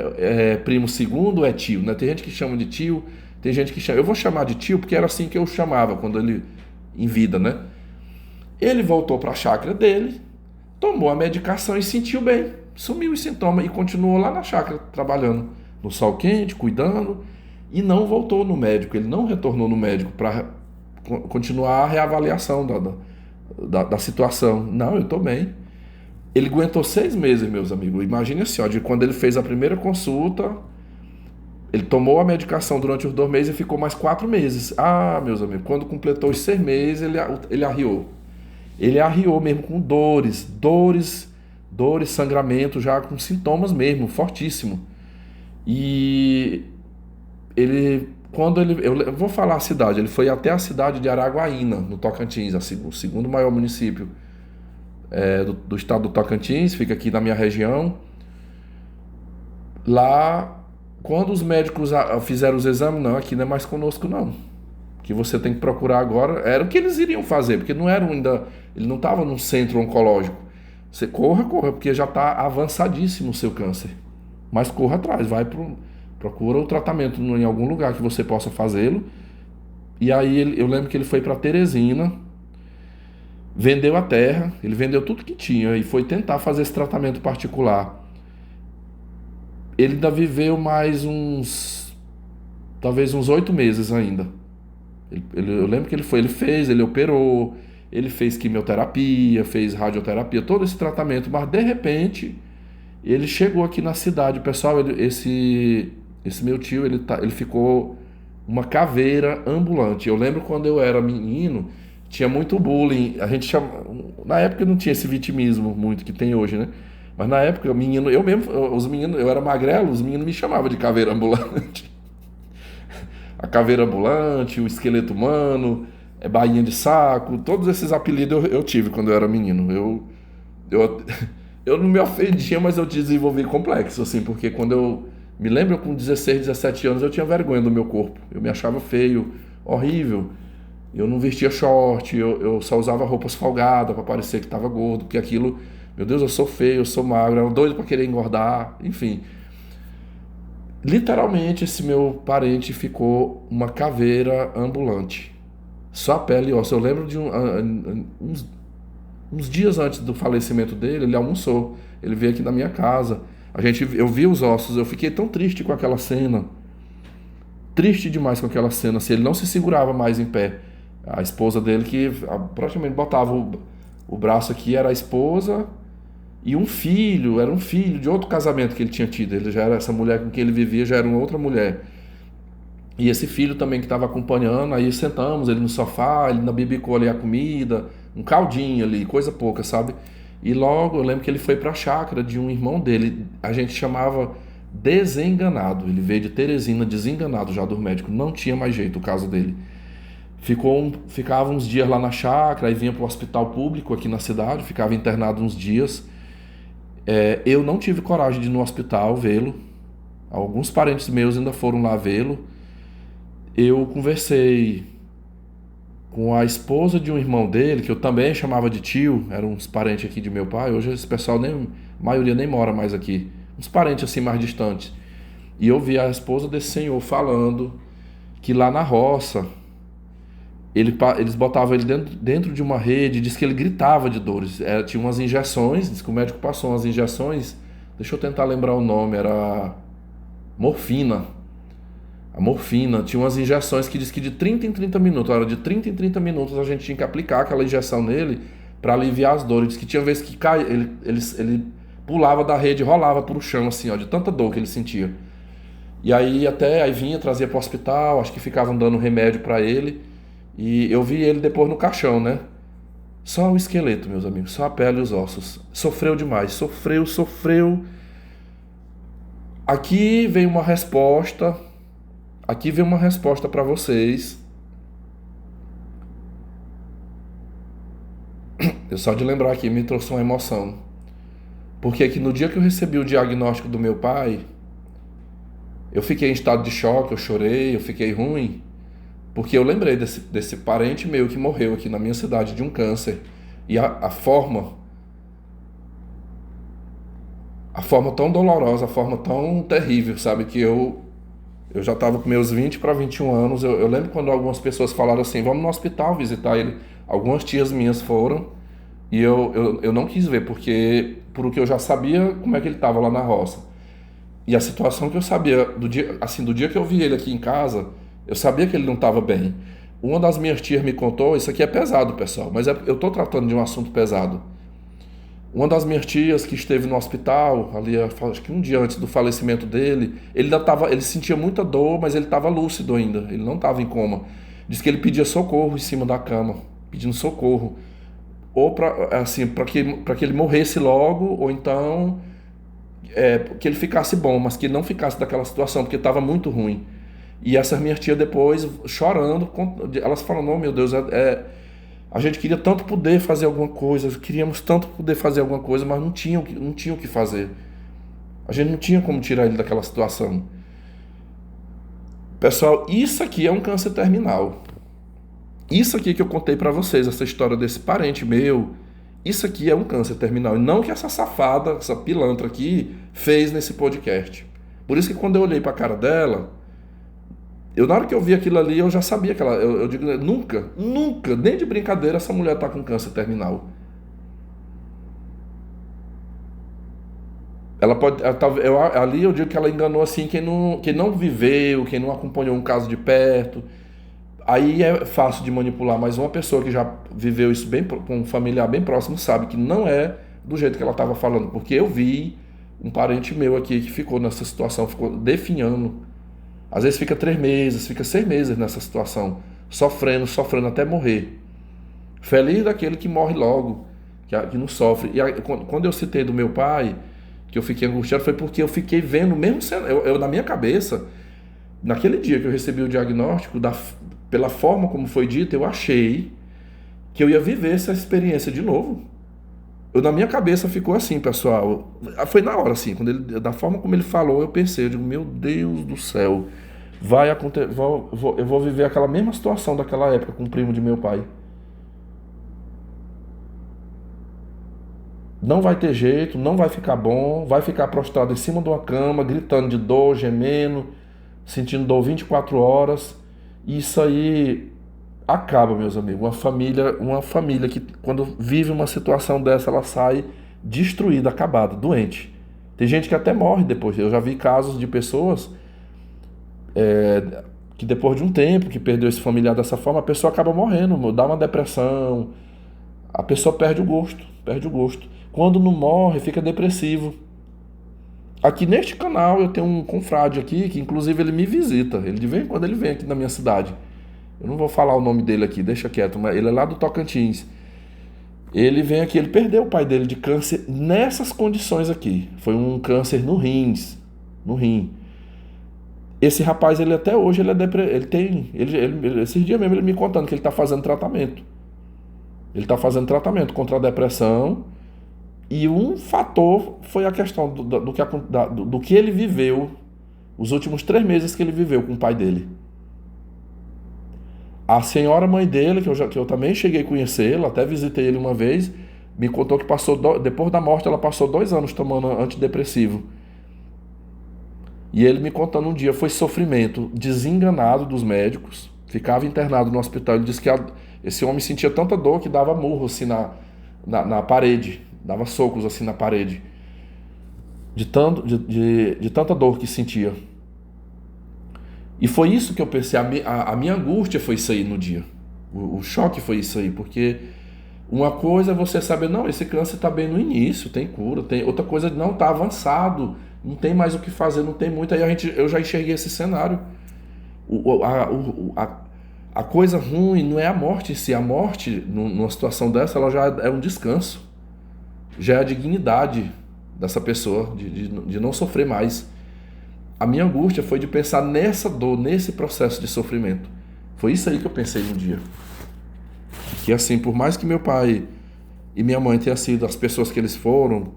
Primo segundo é tio, né? Tem gente que chama de tio, tem gente que chama... Eu vou chamar de tio porque era assim que eu chamava quando ele... Em vida, né? Ele voltou para a chácara dele, tomou a medicação e sentiu bem. Sumiu os sintomas e continuou lá na chácara, trabalhando no sol quente, cuidando. E não voltou no médico. Ele não retornou no médico para continuar a reavaliação da situação. Não, eu tô bem. Ele aguentou 6 meses, meus amigos. Imagine assim, ó, de quando ele fez a primeira consulta, ele tomou a medicação durante os 2 meses e ficou mais 4 meses. Ah, meus amigos, quando completou os 6 meses, ele arriou. Ele arriou mesmo com dores, sangramento, já com sintomas mesmo, fortíssimo. E eu vou falar a cidade, ele foi até a cidade de Araguaína, no Tocantins, o segundo maior município do estado do Tocantins, fica aqui na minha região. Lá, quando os médicos fizeram os exames, não, aqui não é mais conosco não. O que você tem que procurar agora era o que eles iriam fazer, porque não era ele não estava num centro oncológico. Você corra, porque já está avançadíssimo o seu câncer. Mas corra atrás, procura o tratamento em algum lugar que você possa fazê-lo. E aí eu lembro que ele foi para Teresina, vendeu a terra, ele vendeu tudo que tinha e foi tentar fazer esse tratamento particular. Ele ainda viveu mais uns talvez uns 8 meses ainda. Eu lembro que ele operou, ele fez quimioterapia, fez radioterapia, todo esse tratamento, mas de repente ele chegou aqui na cidade. Pessoal, esse meu tio, ele ficou uma caveira ambulante. Eu lembro quando eu era menino, tinha muito bullying, na época não tinha esse vitimismo muito que tem hoje, né? Mas na época, eu era magrelo, os meninos me chamavam de caveira ambulante. A caveira ambulante, o esqueleto humano, bainha de saco, todos esses apelidos eu tive quando eu era menino. Eu não me ofendia, mas eu desenvolvi complexo, assim, porque quando eu me lembro, com 16, 17 anos, eu tinha vergonha do meu corpo. Eu me achava feio, horrível. Eu não vestia short, eu só usava roupas folgadas para parecer que estava gordo, porque aquilo, meu Deus, eu sou feio, eu sou magro, eu era doido para querer engordar, enfim. Literalmente, esse meu parente ficou uma caveira ambulante. Só pele e osso. Eu lembro de uns dias antes do falecimento dele, ele almoçou. Ele veio aqui na minha casa. Eu vi os ossos, eu fiquei tão triste com aquela cena. Triste demais com aquela cena. Assim, ele não se segurava mais em pé. A esposa dele, que praticamente botava o braço aqui, era a esposa... E era um filho de outro casamento que ele tinha tido. Essa mulher com quem ele vivia já era uma outra mulher. E esse filho também que estava acompanhando, aí sentamos ele no sofá, ele bibicou ali a comida, um caldinho ali, coisa pouca, sabe? E logo eu lembro que ele foi para a chácara de um irmão dele, a gente chamava Desenganado. Ele veio de Teresina, desenganado já do médico, não tinha mais jeito o caso dele. Ficava uns dias lá na chácara, aí vinha para o hospital público aqui na cidade, ficava internado uns dias. Eu não tive coragem de ir no hospital vê-lo. Alguns parentes meus ainda foram lá vê-lo. Eu conversei com a esposa de um irmão dele, que eu também chamava de tio, eram uns parentes aqui de meu pai. Hoje esse pessoal, a maioria nem mora mais aqui. Uns parentes assim mais distantes. E eu vi a esposa desse senhor falando que lá na roça, eles botavam ele dentro de uma rede, diz que ele gritava de dores. Tinha umas injeções, diz que o médico passou umas injeções, deixa eu tentar lembrar o nome, era morfina. A morfina, tinha umas injeções que diz que de 30 em 30 minutos, era de 30 em 30 minutos a gente tinha que aplicar aquela injeção nele para aliviar as dores. Diz que tinha vezes que ele pulava da rede e rolava pro chão assim, ó, de tanta dor que ele sentia. E aí vinha, trazia pro hospital, acho que ficavam dando remédio para ele. E eu vi ele depois no caixão, né? Só o esqueleto, meus amigos, só a pele e os ossos. Sofreu demais, sofreu. Aqui vem uma resposta para vocês. Eu só de lembrar aqui me trouxe uma emoção. Porque que no dia que eu recebi o diagnóstico do meu pai, eu fiquei em estado de choque, eu chorei, eu fiquei ruim. Porque eu lembrei desse parente meu que morreu aqui na minha cidade de um câncer. E a forma tão dolorosa, a forma tão terrível, sabe? Que eu já estava com meus 20 para 21 anos. Eu lembro quando algumas pessoas falaram assim, vamos no hospital visitar ele. Algumas tias minhas foram e eu não quis ver, por o que eu já sabia como é que ele estava lá na roça. E a situação que eu sabia, do dia que eu vi ele aqui em casa... Eu sabia que ele não estava bem. Uma das minhas tias me contou, isso aqui é pesado, pessoal, mas eu estou tratando de um assunto pesado. Uma das minhas tias que esteve no hospital, ali, acho que um dia antes do falecimento dele, ele sentia muita dor, mas ele estava lúcido ainda, ele não estava em coma. Diz que ele pedia socorro em cima da cama, pedindo socorro. Ou para que ele morresse logo, ou então que ele ficasse bom, mas que ele não ficasse daquela situação, porque estava muito ruim. E essas minhas tias depois, chorando, elas falam, oh meu Deus, a gente queria tanto poder fazer alguma coisa, queríamos tanto poder fazer alguma coisa, mas não tinha o que fazer. A gente não tinha como tirar ele daquela situação. Pessoal, isso aqui é um câncer terminal. Isso aqui que eu contei pra vocês, essa história desse parente meu, isso aqui é um câncer terminal. E não que essa safada, essa pilantra aqui, fez nesse podcast. Por isso que quando eu olhei pra cara dela... na hora que eu vi aquilo ali, eu já sabia que eu digo, nunca, nem de brincadeira, essa mulher tá com câncer terminal. Ela pode, ali eu digo que ela enganou assim quem não viveu, quem não acompanhou um caso de perto. Aí é fácil de manipular, mas uma pessoa que já viveu isso bem com um familiar bem próximo sabe que não é do jeito que ela estava falando, porque eu vi um parente meu aqui que ficou nessa situação, ficou definhando. Às vezes fica 3 meses, fica 6 meses nessa situação, sofrendo até morrer. Feliz daquele que morre logo, que não sofre. E aí, quando eu citei do meu pai, que eu fiquei angustiado, foi porque eu fiquei vendo, mesmo sendo, eu na minha cabeça, naquele dia que eu recebi o diagnóstico, pela forma como foi dito, eu achei que eu ia viver essa experiência de novo. Na minha cabeça ficou assim, pessoal. Foi na hora, assim, da forma como ele falou, eu pensei, eu digo, meu Deus do céu, vai acontecer, eu vou viver aquela mesma situação daquela época com o primo de meu pai. Não vai ter jeito, não vai ficar bom, vai ficar prostrado em cima de uma cama, gritando de dor, gemendo, sentindo dor 24 horas. E isso aí acaba, meus amigos. Uma família que quando vive uma situação dessa, ela sai destruída, acabada, doente. Tem gente que até morre depois. Eu já vi casos de pessoas que depois de um tempo que perdeu esse familiar dessa forma, a pessoa acaba morrendo, dá uma depressão, a pessoa perde o gosto, perde o gosto. Quando não morre, fica depressivo. Aqui neste canal eu tenho um confrade aqui, que inclusive ele me visita. Ele de vez em quando ele vem aqui na minha cidade. Eu não vou falar o nome dele aqui, deixa quieto, mas ele é lá do Tocantins. Ele vem aqui, ele perdeu o pai dele de câncer nessas condições aqui. Foi um câncer no rim. Esse rapaz, ele até hoje, esses dias mesmo ele me contando que ele está fazendo tratamento. Ele está fazendo tratamento contra a depressão. E um fator foi a questão do que ele viveu, os últimos 3 meses que ele viveu com o pai dele. A senhora mãe dele, que eu também cheguei a conhecê-la, até visitei ele uma vez, me contou que depois da morte ela passou 2 anos tomando antidepressivo. E ele me contando um dia, foi sofrimento, desenganado dos médicos, ficava internado no hospital. Ele disse que esse homem sentia tanta dor que dava murro assim na parede, dava socos assim na parede, de tanta dor que sentia. E foi isso que eu pensei, a minha angústia foi isso aí no dia, o choque foi isso aí, porque uma coisa é você saber, não, esse câncer está bem no início, tem cura, outra coisa, não, está avançado, não tem mais o que fazer, não tem muito, aí eu já enxerguei esse cenário. A coisa ruim não é a morte em si, a morte numa situação dessa, ela já é um descanso, já é a dignidade dessa pessoa, de não sofrer mais. A minha angústia foi de pensar nessa dor, nesse processo de sofrimento. Foi isso aí que eu pensei um dia. Que assim, por mais que meu pai e minha mãe tenham sido as pessoas que eles foram,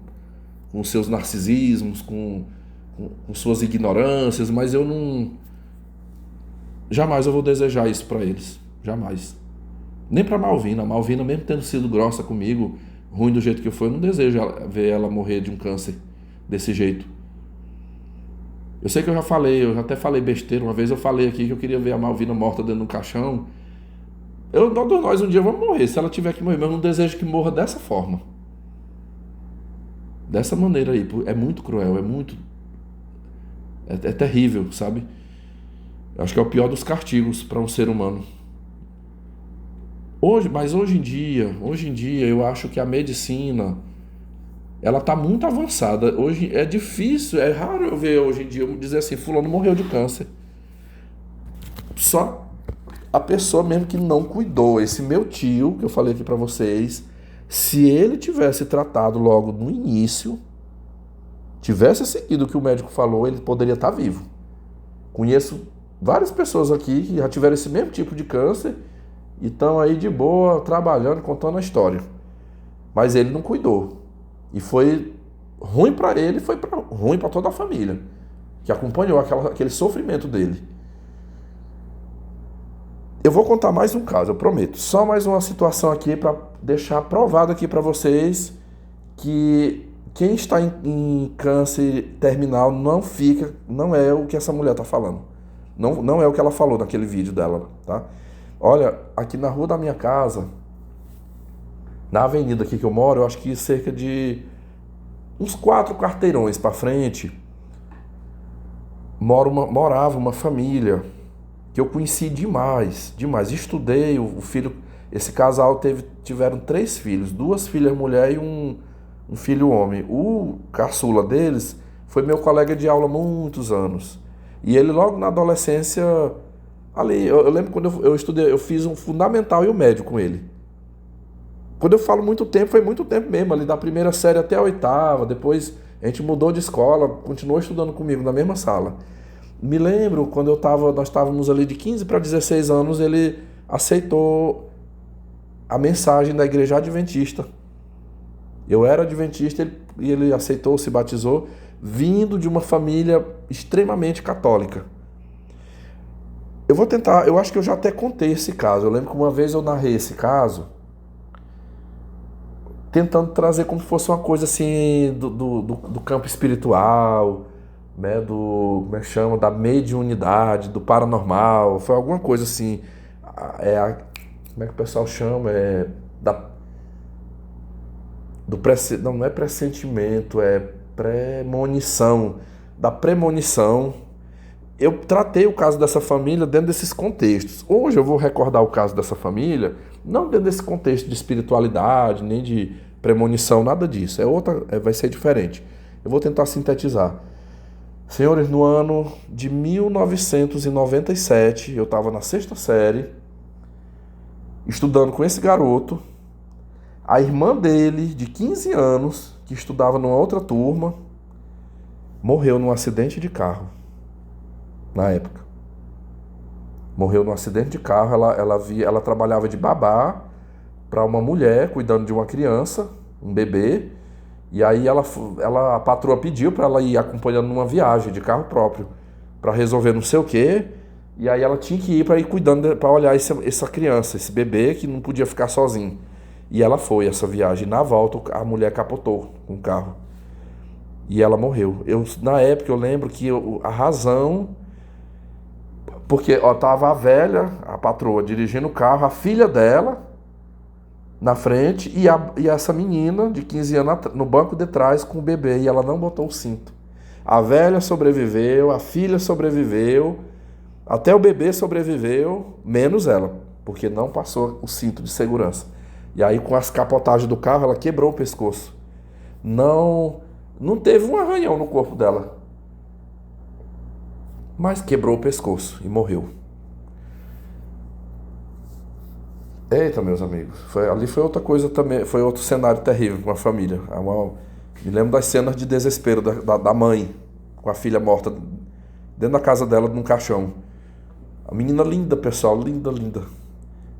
com seus narcisismos, com suas ignorâncias, mas eu não... Jamais eu vou desejar isso para eles. Jamais. Nem para Malvina. A Malvina, mesmo tendo sido grossa comigo, ruim do jeito que eu fui, eu não desejo ver ela morrer de um câncer desse jeito. Eu sei que eu já até falei besteira. Uma vez eu falei aqui que eu queria ver a Malvina morta dentro do caixão. Nós um dia vamos morrer, se ela tiver que morrer, mas eu não desejo que morra dessa forma. Dessa maneira aí. É muito cruel, é terrível, sabe? Eu acho que é o pior dos castigos para um ser humano. Mas hoje em dia, eu acho que a medicina, ela está muito avançada. Hoje é difícil, é raro eu ver hoje em dia eu dizer assim, fulano morreu de câncer. Só a pessoa mesmo que não cuidou. Esse meu tio, que eu falei aqui para vocês, se ele tivesse tratado logo no início, tivesse seguido o que o médico falou, ele poderia estar vivo. Conheço várias pessoas aqui que já tiveram esse mesmo tipo de câncer e estão aí de boa, trabalhando, contando a história. Mas ele não cuidou. E foi ruim para ele, foi ruim para toda a família, que acompanhou aquele sofrimento dele. Eu vou contar mais um caso, eu prometo. Só mais uma situação aqui para deixar provado aqui para vocês que quem está em câncer terminal não é o que essa mulher está falando. Não é o que ela falou naquele vídeo dela, tá? Olha, aqui na rua da minha casa, na avenida aqui que eu moro, eu acho que cerca de Uns 4 quarteirões para frente, morava uma família que eu conheci demais. Estudei, o filho, esse casal tiveram 3 filhos, 2 filhas mulher e um filho homem. O caçula deles foi meu colega de aula há muitos anos. E ele logo na adolescência, ali, eu lembro quando eu estudei, eu fiz um fundamental e o médio com ele. Quando eu falo muito tempo, foi muito tempo mesmo, ali da primeira série até a 8ª, depois a gente mudou de escola, continuou estudando comigo na mesma sala. Me lembro, quando nós estávamos ali de 15 para 16 anos, ele aceitou a mensagem da igreja adventista. Eu era adventista e ele aceitou, se batizou, vindo de uma família extremamente católica. Eu acho que eu já até contei esse caso. Eu lembro que uma vez eu narrei esse caso, tentando trazer como se fosse uma coisa assim do campo espiritual, né, como é que chama, da mediunidade, do paranormal, foi alguma coisa assim, como é que o pessoal chama, não é pressentimento, é premonição, da premonição. Eu tratei o caso dessa família dentro desses contextos. Hoje eu vou recordar o caso dessa família, não dentro desse contexto de espiritualidade, nem de premonição, nada disso. Vai ser diferente. Eu vou tentar sintetizar. Senhores, no ano de 1997, eu estava na 6ª série, estudando com esse garoto. A irmã dele, de 15 anos, que estudava numa outra turma, morreu num acidente de carro. Na época. Morreu num acidente de carro. Ela trabalhava de babá para uma mulher, cuidando de uma criança, um bebê. E aí a patroa pediu para ela ir acompanhando numa viagem de carro próprio, para resolver não sei o quê. E aí ela tinha que ir para ir cuidando, para olhar essa criança, esse bebê que não podia ficar sozinho. E ela foi essa viagem. Na volta, a mulher capotou com o carro. E ela morreu. Na época, eu lembro que a razão... Porque tava a velha, a patroa, dirigindo o carro, a filha dela na frente e essa menina de 15 anos no banco de trás com o bebê. E ela não botou o cinto. A velha sobreviveu, a filha sobreviveu, até o bebê sobreviveu, menos ela, porque não passou o cinto de segurança. E aí, com as capotagens do carro, ela quebrou o pescoço. Não teve um arranhão no corpo dela, mas quebrou o pescoço e morreu. Eita, meus amigos, ali foi outra coisa também, foi outro cenário terrível com a família. Me lembro das cenas de desespero da mãe, com a filha morta, dentro da casa dela, num caixão. A menina linda, pessoal, linda, linda.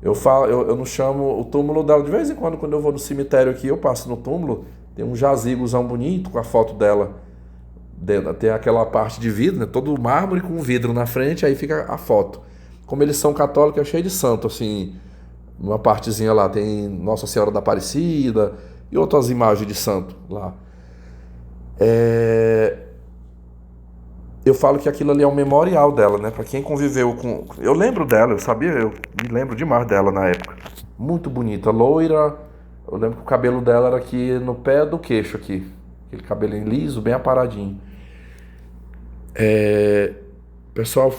Eu não chamo o túmulo dela, de vez em quando eu vou no cemitério aqui, eu passo no túmulo, tem um jazigozão bonito com a foto dela. Tem aquela parte de vidro, né? Todo mármore com vidro na frente, aí fica a foto. Como eles são católicos, é cheio de santo, assim, numa partezinha lá tem Nossa Senhora da Aparecida e outras imagens de santo lá. Eu falo que aquilo ali é um memorial dela, né? Pra quem conviveu com... Eu lembro dela, eu me lembro demais dela na época. Muito bonita, loira. Eu lembro que o cabelo dela era aqui no pé do queixo aqui. Aquele cabelinho liso, bem aparadinho. Pessoal,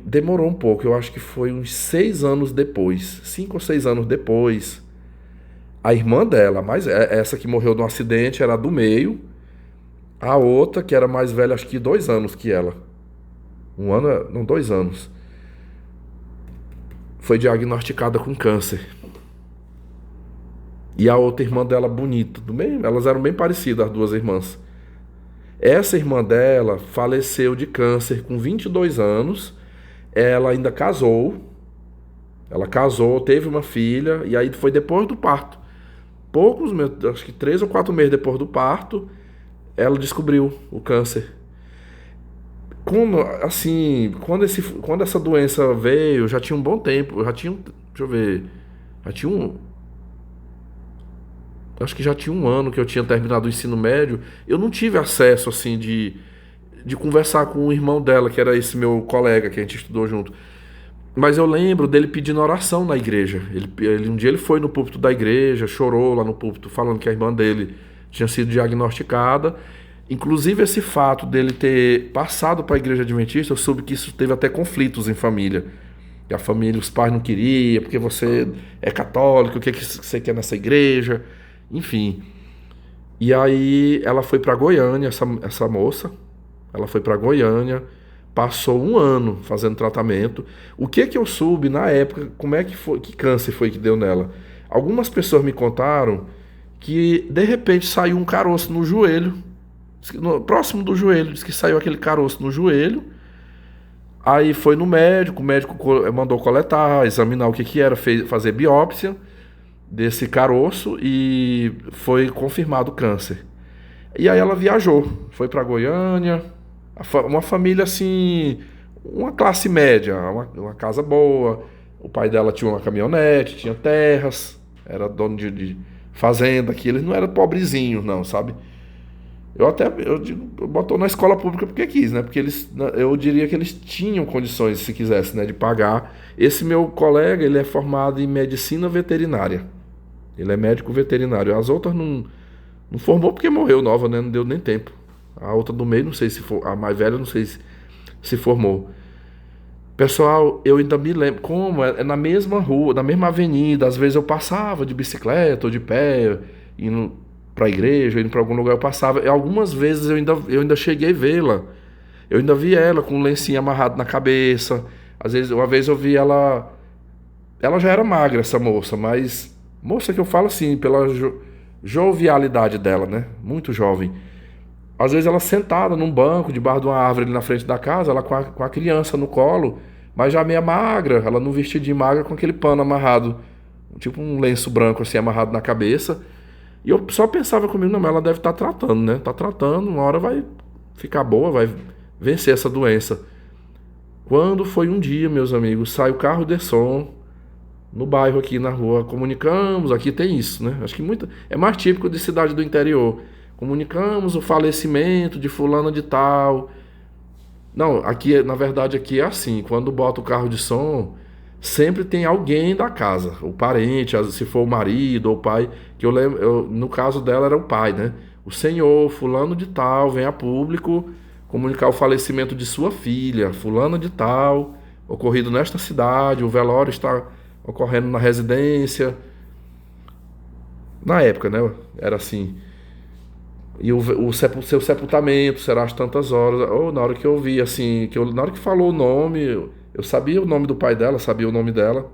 demorou um pouco, eu acho que foi uns 6 anos depois, 5 ou 6 anos depois, a irmã dela, essa que morreu no acidente era a do meio, a outra, que era mais velha, acho que 2 anos que ela, 2 anos, foi diagnosticada com câncer. E a outra irmã dela, bonita, elas eram bem parecidas, as duas irmãs. Essa irmã dela faleceu de câncer com 22 anos. Ela ainda casou. Ela casou, teve uma filha. E aí foi depois do parto. Poucos meses, acho que 3 ou 4 meses depois do parto, ela descobriu o câncer. Quando essa doença veio, já tinha um bom tempo. Acho que já tinha 1 ano que eu tinha terminado o ensino médio. Eu não tive acesso, assim, de conversar com o irmão dela, que era esse meu colega que a gente estudou junto. Mas eu lembro dele pedindo oração na igreja. Um dia ele foi no púlpito da igreja, chorou lá no púlpito, falando que a irmã dele tinha sido diagnosticada. Inclusive esse fato dele ter passado para a igreja adventista, eu soube que isso teve até conflitos em família. Que a família, os pais não queriam, porque você é católico, o que você quer nessa igreja, enfim. E aí ela foi para Goiânia, essa moça, ela foi para Goiânia, passou 1 ano fazendo tratamento. O que eu soube na época, como é que foi, que câncer foi que deu nela? Algumas pessoas me contaram que de repente saiu um caroço no joelho, próximo do joelho, disse que saiu aquele caroço no joelho. Aí foi no médico, o médico mandou coletar, examinar o que era, fazer biópsia desse caroço e foi confirmado câncer. E aí ela viajou, foi para Goiânia, uma família assim, uma classe média, uma casa boa. O pai dela tinha uma caminhonete, tinha terras, era dono de fazenda aqui, eles não eram pobrezinhos não, sabe? Eu botou na escola pública porque quis, né? Porque eu diria que eles tinham condições, se quisesse, né, de pagar. Esse meu colega, ele é formado em medicina veterinária. Ele é médico veterinário. As outras não formou porque morreu nova, né? Não deu nem tempo. A outra do meio, não sei se for, a mais velha, não sei se formou. Pessoal, eu ainda me lembro, como é na mesma rua, na mesma avenida, às vezes eu passava de bicicleta ou de pé, indo para a igreja, indo para algum lugar, eu passava. E algumas vezes eu ainda cheguei a vê-la. Eu ainda vi ela com um lencinho amarrado na cabeça. Às vezes, uma vez eu vi ela já era magra, essa moça, mas moça que eu falo assim, pela jovialidade dela, né? Muito jovem. Às vezes ela sentada num banco, debaixo de uma árvore ali na frente da casa, ela com a criança no colo, mas já meio magra, ela num vestidinho magra com aquele pano amarrado, tipo um lenço branco assim amarrado na cabeça. E eu só pensava comigo, não, mas ela deve estar tratando, né? Tá tratando, uma hora vai ficar boa, vai vencer essa doença. Quando foi um dia, meus amigos, sai o carro de som no bairro aqui na rua, comunicamos, aqui tem isso, né? Acho que é mais típico de cidade do interior. Comunicamos o falecimento de fulano de tal. Não, aqui, na verdade, aqui é assim, quando bota o carro de som, sempre tem alguém da casa, o parente, se for o marido ou o pai, que eu lembro, no caso dela era o pai, né? O senhor, fulano de tal, vem a público comunicar o falecimento de sua filha, fulano de tal, ocorrido nesta cidade, o velório está ocorrendo na residência. Na época, né? Era assim. E seu sepultamento será às tantas horas. Ou na hora que eu vi, assim, na hora que falou o nome, eu sabia o nome do pai dela, sabia o nome dela.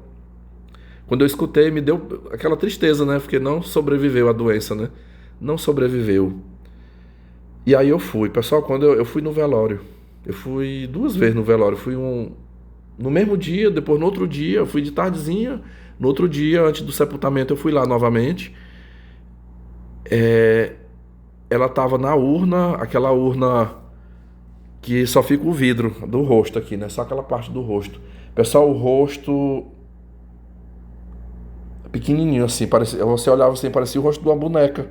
Quando eu escutei, me deu aquela tristeza, né? Porque não sobreviveu à doença, né? Não sobreviveu. E aí eu fui. Pessoal, quando eu fui no velório, eu fui 2 vezes no velório. Fui no mesmo dia, depois no outro dia, eu fui de tardezinha. No outro dia, antes do sepultamento, eu fui lá novamente. Ela estava na urna, aquela urna que só fica o vidro do rosto aqui, né? Só aquela parte do rosto. Pessoal, o rosto pequenininho assim, você olhava assim, parecia o rosto de uma boneca.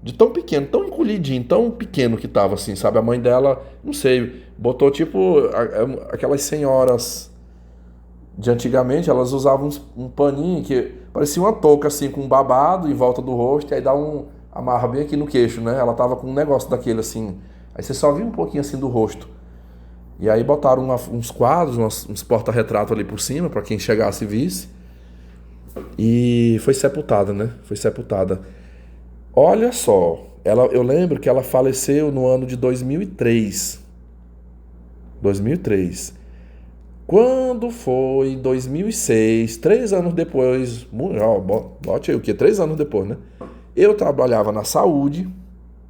De tão pequeno, tão encolhidinho, tão pequeno que tava assim, sabe? A mãe dela, não sei, botou tipo aquelas senhoras de antigamente, elas usavam um paninho que parecia uma touca assim, com um babado em volta do rosto, e aí amarra bem aqui no queixo, né? Ela tava com um negócio daquele assim, aí você só via um pouquinho assim do rosto. E aí botaram uns quadros, uns porta-retratos ali por cima, para quem chegasse e visse. E foi sepultada, né? Foi sepultada. Olha só, eu lembro que ela faleceu no ano de 2003. 2003. Quando foi em 2006, 3 anos depois, bote aí o quê? 3 anos depois, né? Eu trabalhava na saúde,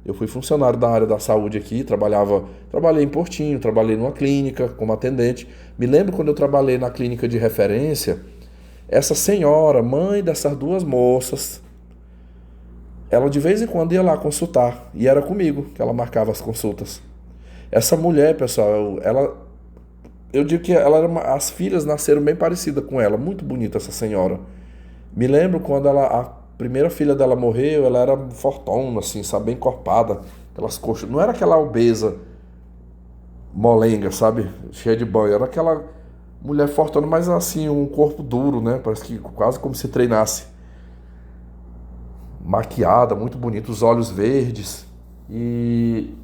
eu fui funcionário da área da saúde aqui, trabalhei em Portinho, trabalhei numa clínica como atendente. Me lembro quando eu trabalhei na clínica de referência, essa senhora, mãe dessas 2 moças, ela de vez em quando ia lá consultar, e era comigo que ela marcava as consultas. Essa mulher, pessoal, eu digo que as filhas nasceram bem parecidas com ela, muito bonita essa senhora. Me lembro quando a primeira filha dela morreu, ela era fortona, assim, sabe, bem encorpada, aquelas coxas, não era aquela obesa molenga, sabe, cheia de banho, era aquela mulher fortona, mas assim, um corpo duro, né, parece que quase como se treinasse. maquiada, muito bonita, os olhos verdes. E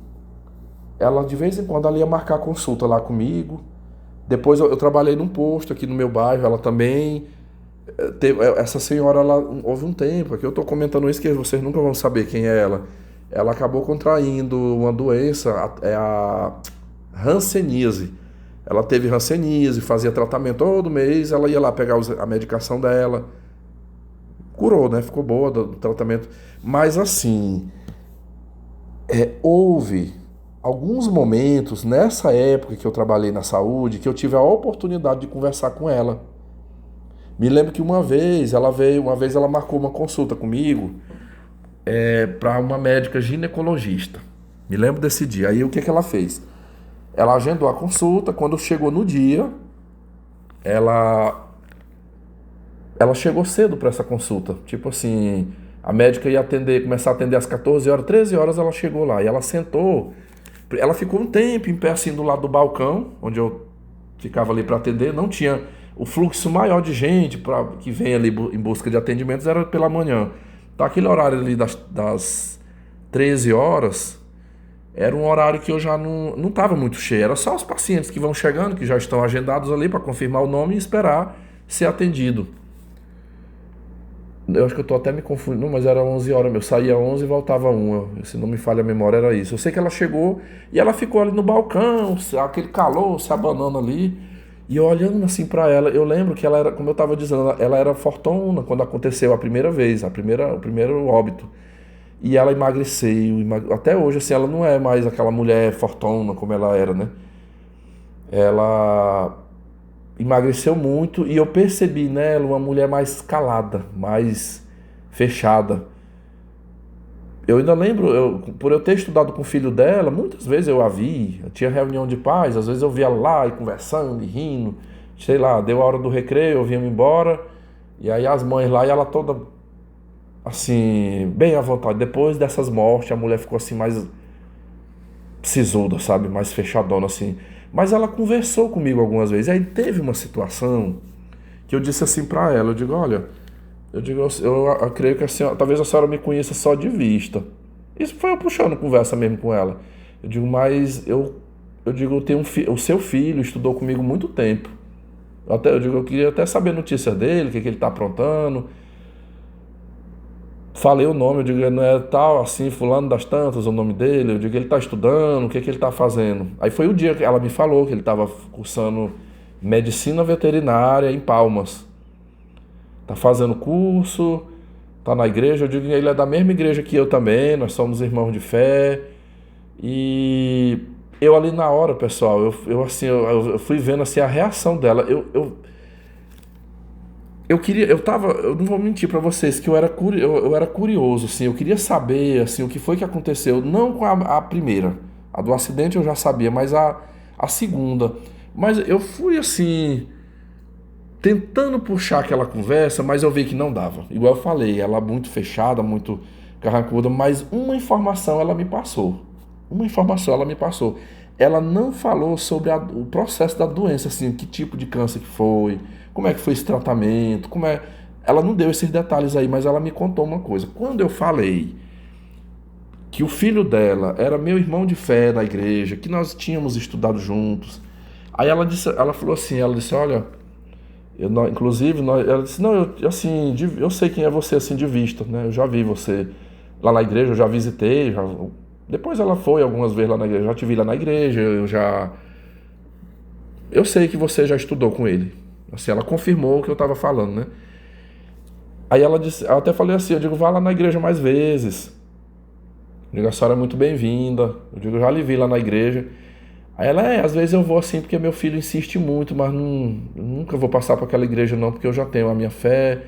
ela de vez em quando ela ia marcar consulta lá comigo. Depois eu trabalhei num posto aqui no meu bairro, ela também essa senhora, ela, houve um tempo, aqui eu tô comentando isso que vocês nunca vão saber quem é ela. Ela acabou contraindo uma doença, é a hanseníase. Ela teve hanseníase, fazia tratamento todo mês, ela ia lá pegar a medicação dela. Curou, né? Ficou boa do tratamento. Mas assim, houve alguns momentos nessa época que eu trabalhei na saúde que eu tive a oportunidade de conversar com ela. Me lembro que uma vez ela marcou uma consulta comigo para uma médica ginecologista. Me lembro desse dia. Aí o que ela fez? Ela agendou a consulta. Quando chegou no dia, ela chegou cedo para essa consulta. Tipo assim, a médica ia começar a atender às 14 horas, 13 horas ela chegou lá. E ela sentou, ela ficou um tempo em pé assim do lado do balcão, onde eu ficava ali para atender. Não tinha o fluxo maior de gente que vem ali em busca de atendimentos, era pela manhã. Então aquele horário ali das 13 horas, era um horário que eu já não estava muito cheio. Era só os pacientes que vão chegando, que já estão agendados ali para confirmar o nome e esperar ser atendido. Eu acho que eu estou até me confundindo, mas era 11 horas, eu saía 11 e voltava 1. Se não me falha a memória, era isso. Eu sei que ela chegou e ela ficou ali no balcão, aquele calor, se abanando ali. E eu olhando assim para ela, eu lembro que ela era, como eu estava dizendo, ela era fortuna quando aconteceu a primeira vez, o primeiro óbito. E ela emagreceu, até hoje assim, ela não é mais aquela mulher fortuna como ela era, né? Ela emagreceu muito e eu percebi nela uma mulher mais calada, mais fechada. Eu ainda lembro, por eu ter estudado com o filho dela, muitas vezes eu a vi, eu tinha reunião de pais, às vezes eu via ela lá e conversando e rindo, sei lá, deu a hora do recreio, eu vinha embora, e aí as mães lá e ela toda, assim, bem à vontade. Depois dessas mortes, a mulher ficou assim mais sisuda, sabe, mais fechadona assim. Mas ela conversou comigo algumas vezes, aí teve uma situação que eu disse assim pra ela, eu digo, olha... Eu creio que a senhora, talvez a senhora me conheça só de vista. Isso foi eu puxando conversa mesmo com ela. Eu digo, mas eu tenho o seu filho estudou comigo muito tempo. Eu queria até saber a notícia dele, o que ele está aprontando. Falei o nome, eu digo, não é tal, assim, fulano das tantas, o nome dele. Eu digo, ele está estudando, o que ele está fazendo. Aí foi o dia que ela me falou que ele estava cursando medicina veterinária em Palmas. Tá fazendo curso, tá na igreja. Eu digo que ele é da mesma igreja que eu também, nós somos irmãos de fé. E eu ali na hora, pessoal, eu fui vendo assim a reação dela. Eu não vou mentir para vocês que eu era curioso, assim, eu queria saber assim o que foi que aconteceu, não com a primeira, a do acidente eu já sabia, mas a segunda. Mas eu fui assim tentando puxar aquela conversa, mas eu vi que não dava. Igual eu falei, ela muito fechada, muito carrancuda, mas uma informação ela me passou. Ela não falou sobre o processo da doença, assim, que tipo de câncer que foi, como é que foi esse tratamento, Ela não deu esses detalhes aí, mas ela me contou uma coisa. Quando eu falei que o filho dela era meu irmão de fé na igreja, que nós tínhamos estudado juntos, aí ela falou assim, olha... ela disse, não, eu sei quem é você assim de vista, né? Eu já vi você lá na igreja, eu já visitei, depois ela foi algumas vezes lá na igreja, eu já te vi lá na igreja, eu sei que você já estudou com ele. Assim, ela confirmou o que eu estava falando, né? Aí ela disse, eu até falei assim, eu digo, vá lá na igreja mais vezes. Eu digo, a senhora é muito bem-vinda. Eu digo, eu já lhe vi lá na igreja. Aí ela, às vezes eu vou assim porque meu filho insiste muito, mas nunca vou passar para aquela igreja não, porque eu já tenho a minha fé,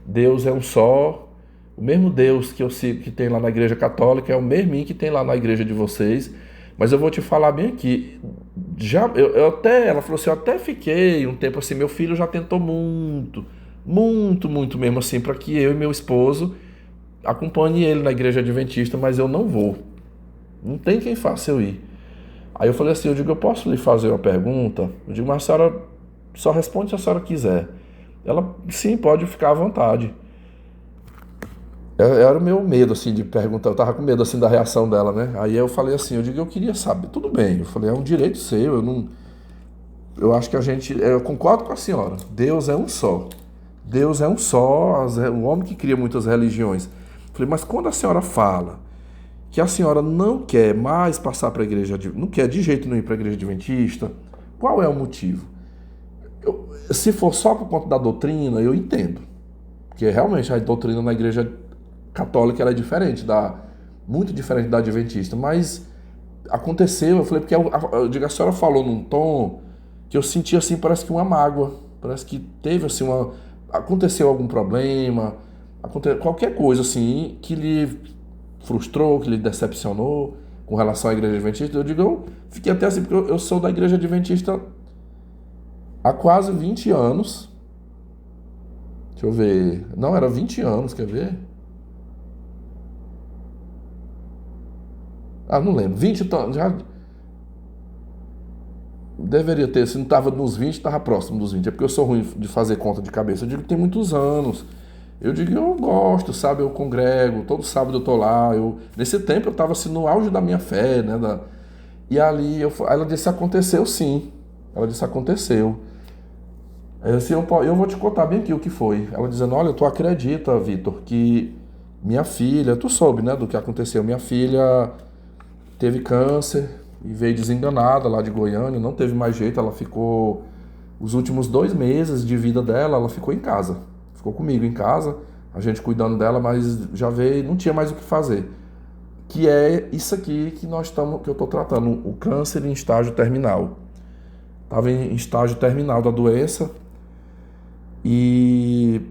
Deus é um só, o mesmo Deus que eu sigo, que tem lá na igreja católica, é o mesmo que tem lá na igreja de vocês, mas eu vou te falar bem aqui, ela falou assim, eu até fiquei um tempo assim, meu filho já tentou muito mesmo assim, para que eu e meu esposo acompanhe ele na igreja adventista, mas eu não vou, não tem quem faça eu ir. Aí eu falei assim, eu posso lhe fazer uma pergunta? Eu digo, mas a senhora só responde se a senhora quiser. Ela, sim, pode ficar à vontade. Era o meu medo, assim, de perguntar. Eu tava com medo, assim, da reação dela, né? Aí eu falei assim, eu queria saber. Tudo bem. Eu falei, é um direito seu, eu não... Eu acho que a gente... Eu concordo com a senhora. Deus é um só. Deus é um só, o homem que cria muitas religiões. Eu falei, mas quando a senhora fala que a senhora não quer mais passar para a igreja, não quer de jeito nenhum ir para a igreja adventista, qual é o motivo? Se for só por conta da doutrina, eu entendo. Porque realmente a doutrina na igreja católica ela é diferente, muito diferente da adventista. Mas aconteceu, eu falei, porque eu digo, a senhora falou num tom que eu senti assim, parece que uma mágoa. Parece que teve assim aconteceu algum problema, qualquer coisa assim que lhe frustrou, que lhe decepcionou com relação à igreja adventista. Eu digo, eu fiquei até assim, porque eu sou da igreja adventista há quase 20 anos. Deixa eu ver. Não, era 20 anos, quer ver? Ah, não lembro. 20 já deveria ter, se não estava nos 20, estava próximo dos 20. É porque eu sou ruim de fazer conta de cabeça. Eu digo que tem muitos anos. Eu digo, eu gosto, sabe? Eu congrego, todo sábado eu tô lá. Nesse tempo eu estava assim, no auge da minha fé, né? E ali ela disse, aconteceu sim. Ela disse, aconteceu. Eu disse, eu vou te contar bem aqui o que foi. Ela dizendo, olha, tu acredita, Vitor, que minha filha, tu soube, né, do que aconteceu. Minha filha teve câncer e veio desenganada lá de Goiânia, não teve mais jeito, ela ficou os últimos 2 meses de vida dela, ela ficou em casa. Ficou comigo em casa, a gente cuidando dela, mas já veio, não tinha mais o que fazer. Que é isso aqui que que eu estou tratando, o câncer em estágio terminal. Estava em estágio terminal da doença e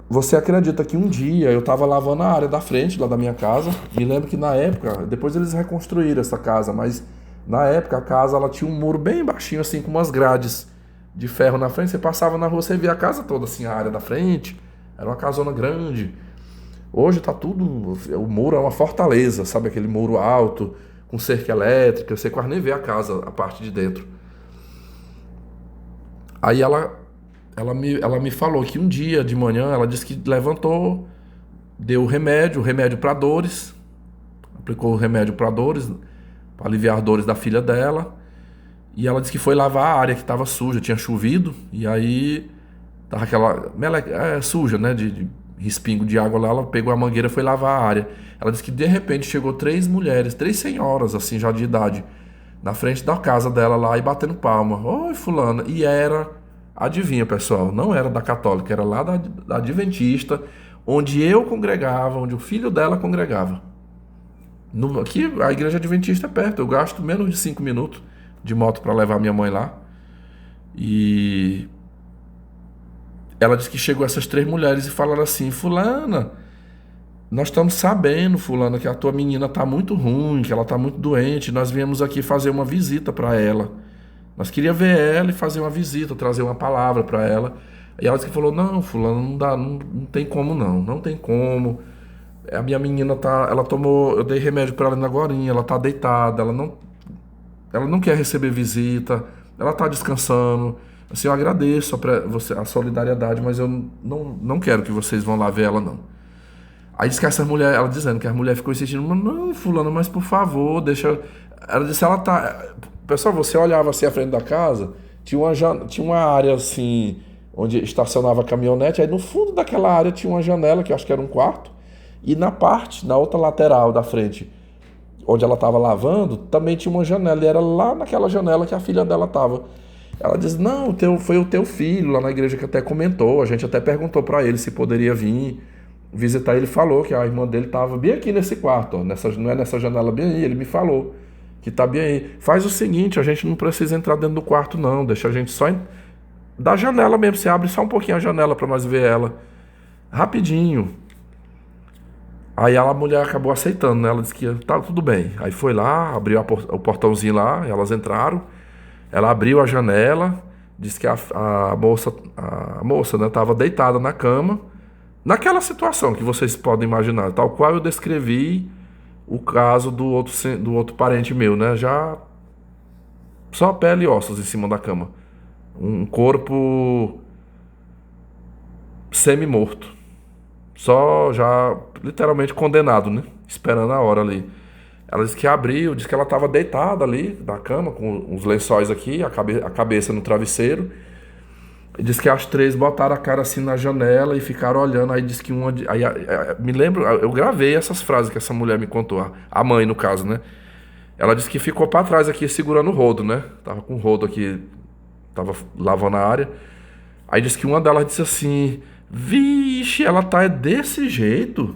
você acredita que um dia eu estava lavando a área da frente lá da minha casa. Me lembro que na época, depois eles reconstruíram essa casa, mas na época a casa ela tinha um muro bem baixinho assim com umas grades de ferro na frente. Você passava na rua, você via a casa toda assim, a área da frente. Era uma casona grande. Hoje tá tudo, o muro é uma fortaleza, sabe aquele muro alto com cerca elétrica, você quase nem vê a casa, a parte de dentro. Aí ela me falou que um dia de manhã, ela disse que levantou, deu o remédio para dores, aplicou o remédio para dores, para aliviar dores da filha dela. E ela disse que foi lavar a área que estava suja, tinha chovido, e aí tava aquela suja, né, de respingo de água lá. Ela pegou a mangueira e foi lavar a área. Ela disse que de repente chegou 3 mulheres, 3 senhoras, assim, já de idade, na frente da casa dela lá e batendo palma. Oi, fulana. E adivinha, pessoal, não era da católica, era lá da adventista, onde eu congregava, onde o filho dela congregava. Aqui a igreja adventista é perto, eu gasto menos de 5 minutos de moto para levar minha mãe lá. E ela disse que chegou essas 3 mulheres e falaram assim, fulana, nós estamos sabendo, fulana, que a tua menina tá muito ruim, que ela tá muito doente, nós viemos aqui fazer uma visita para ela. Nós queríamos ver ela e fazer uma visita, trazer uma palavra para ela. E ela disse que falou, não, fulano, não dá, não tem como não tem como. A minha menina ela tomou, eu dei remédio para ela agorinha, ela tá deitada, ela não quer receber visita, ela tá descansando. Assim, eu agradeço a solidariedade, mas eu não quero que vocês vão lá ver ela, não. Aí disse que essa mulher, ela dizendo que a mulher ficou insistindo, não, fulano, mas por favor, deixa... Ela disse, ela tá... Pessoal, você olhava assim à frente da casa, tinha uma área assim, onde estacionava a caminhonete, aí no fundo daquela área tinha uma janela, que eu acho que era um quarto, e na outra lateral da frente, onde ela estava lavando, também tinha uma janela, e era lá naquela janela que a filha dela estava. Ela disse, não, foi o teu filho lá na igreja que até comentou, a gente até perguntou para ele se poderia vir visitar, ele falou que a irmã dele estava bem aqui nesse quarto, ó, não é nessa janela bem aí, ele me falou que tá bem aí. Faz o seguinte, a gente não precisa entrar dentro do quarto não, deixa a gente só da janela mesmo, você abre só um pouquinho a janela para nós ver ela, rapidinho. Aí a mulher acabou aceitando, né? Ela disse que tá tudo bem. Aí foi lá, abriu o portãozinho lá, elas entraram, ela abriu a janela, disse que a moça, né, tava deitada na cama, naquela situação que vocês podem imaginar, tal qual eu descrevi o caso do outro parente meu, né? Já só pele e ossos em cima da cama. Um corpo semi-morto. só já literalmente condenado, né? Esperando a hora ali. Ela disse que abriu, disse que ela estava deitada ali na cama, com os lençóis aqui, a cabeça no travesseiro. E disse que as três botaram a cara assim na janela e ficaram olhando. Aí disse que uma. Me lembro, eu gravei essas frases que essa mulher me contou, a mãe no caso, né? Ela disse que ficou pra trás aqui segurando o rodo, né? Tava com o rodo aqui, tava lavando a área. Aí disse que uma delas disse assim: vixe, ela tá desse jeito.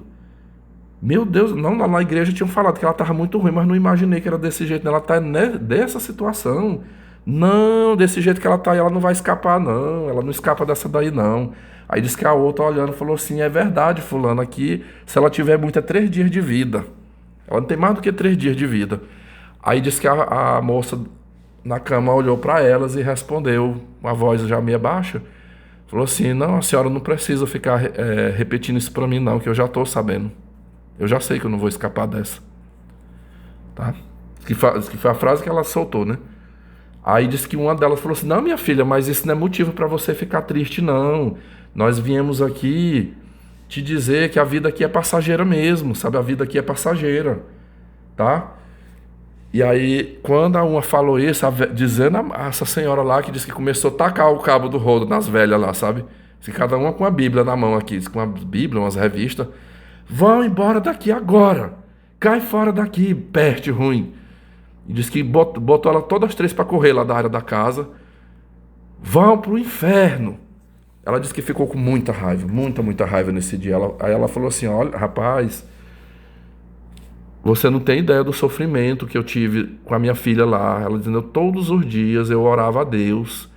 Meu Deus, não, lá na igreja tinham falado que ela tava muito ruim, mas não imaginei que era desse jeito. Ela tá dessa situação. Não, desse jeito que ela tá aí, ela não vai escapar, não. Ela não escapa dessa daí, não. Aí disse que a outra olhando falou assim: é verdade, fulano, aqui, se ela tiver muito, é 3 dias de vida. Ela não tem mais do que 3 dias de vida. Aí disse que a moça na cama olhou para elas e respondeu, uma voz já meio baixa. Falou assim: não, a senhora não precisa ficar repetindo isso para mim, não, que eu já tô sabendo. Eu já sei que eu não vou escapar dessa. Tá? Que foi a frase que ela soltou, né? Aí disse que uma delas falou assim: não, minha filha, mas isso não é motivo para você ficar triste, não. Nós viemos aqui te dizer que a vida aqui é passageira mesmo, sabe? A vida aqui é passageira, tá? E aí, quando a uma falou isso, dizendo a essa senhora lá que disse que começou a tacar o cabo do rodo nas velhas lá, sabe? Se cada uma com a Bíblia na mão aqui, com uma Bíblia, umas revistas. Vão embora daqui agora. Cai fora daqui, peste ruim. E disse que botou ela todas as três para correr lá da área da casa. Vão pro inferno. Ela disse que ficou com muita raiva, muita raiva nesse dia. Aí ela falou assim: olha, rapaz, você não tem ideia do sofrimento que eu tive com a minha filha lá. Ela dizendo: todos os dias eu orava a Deus.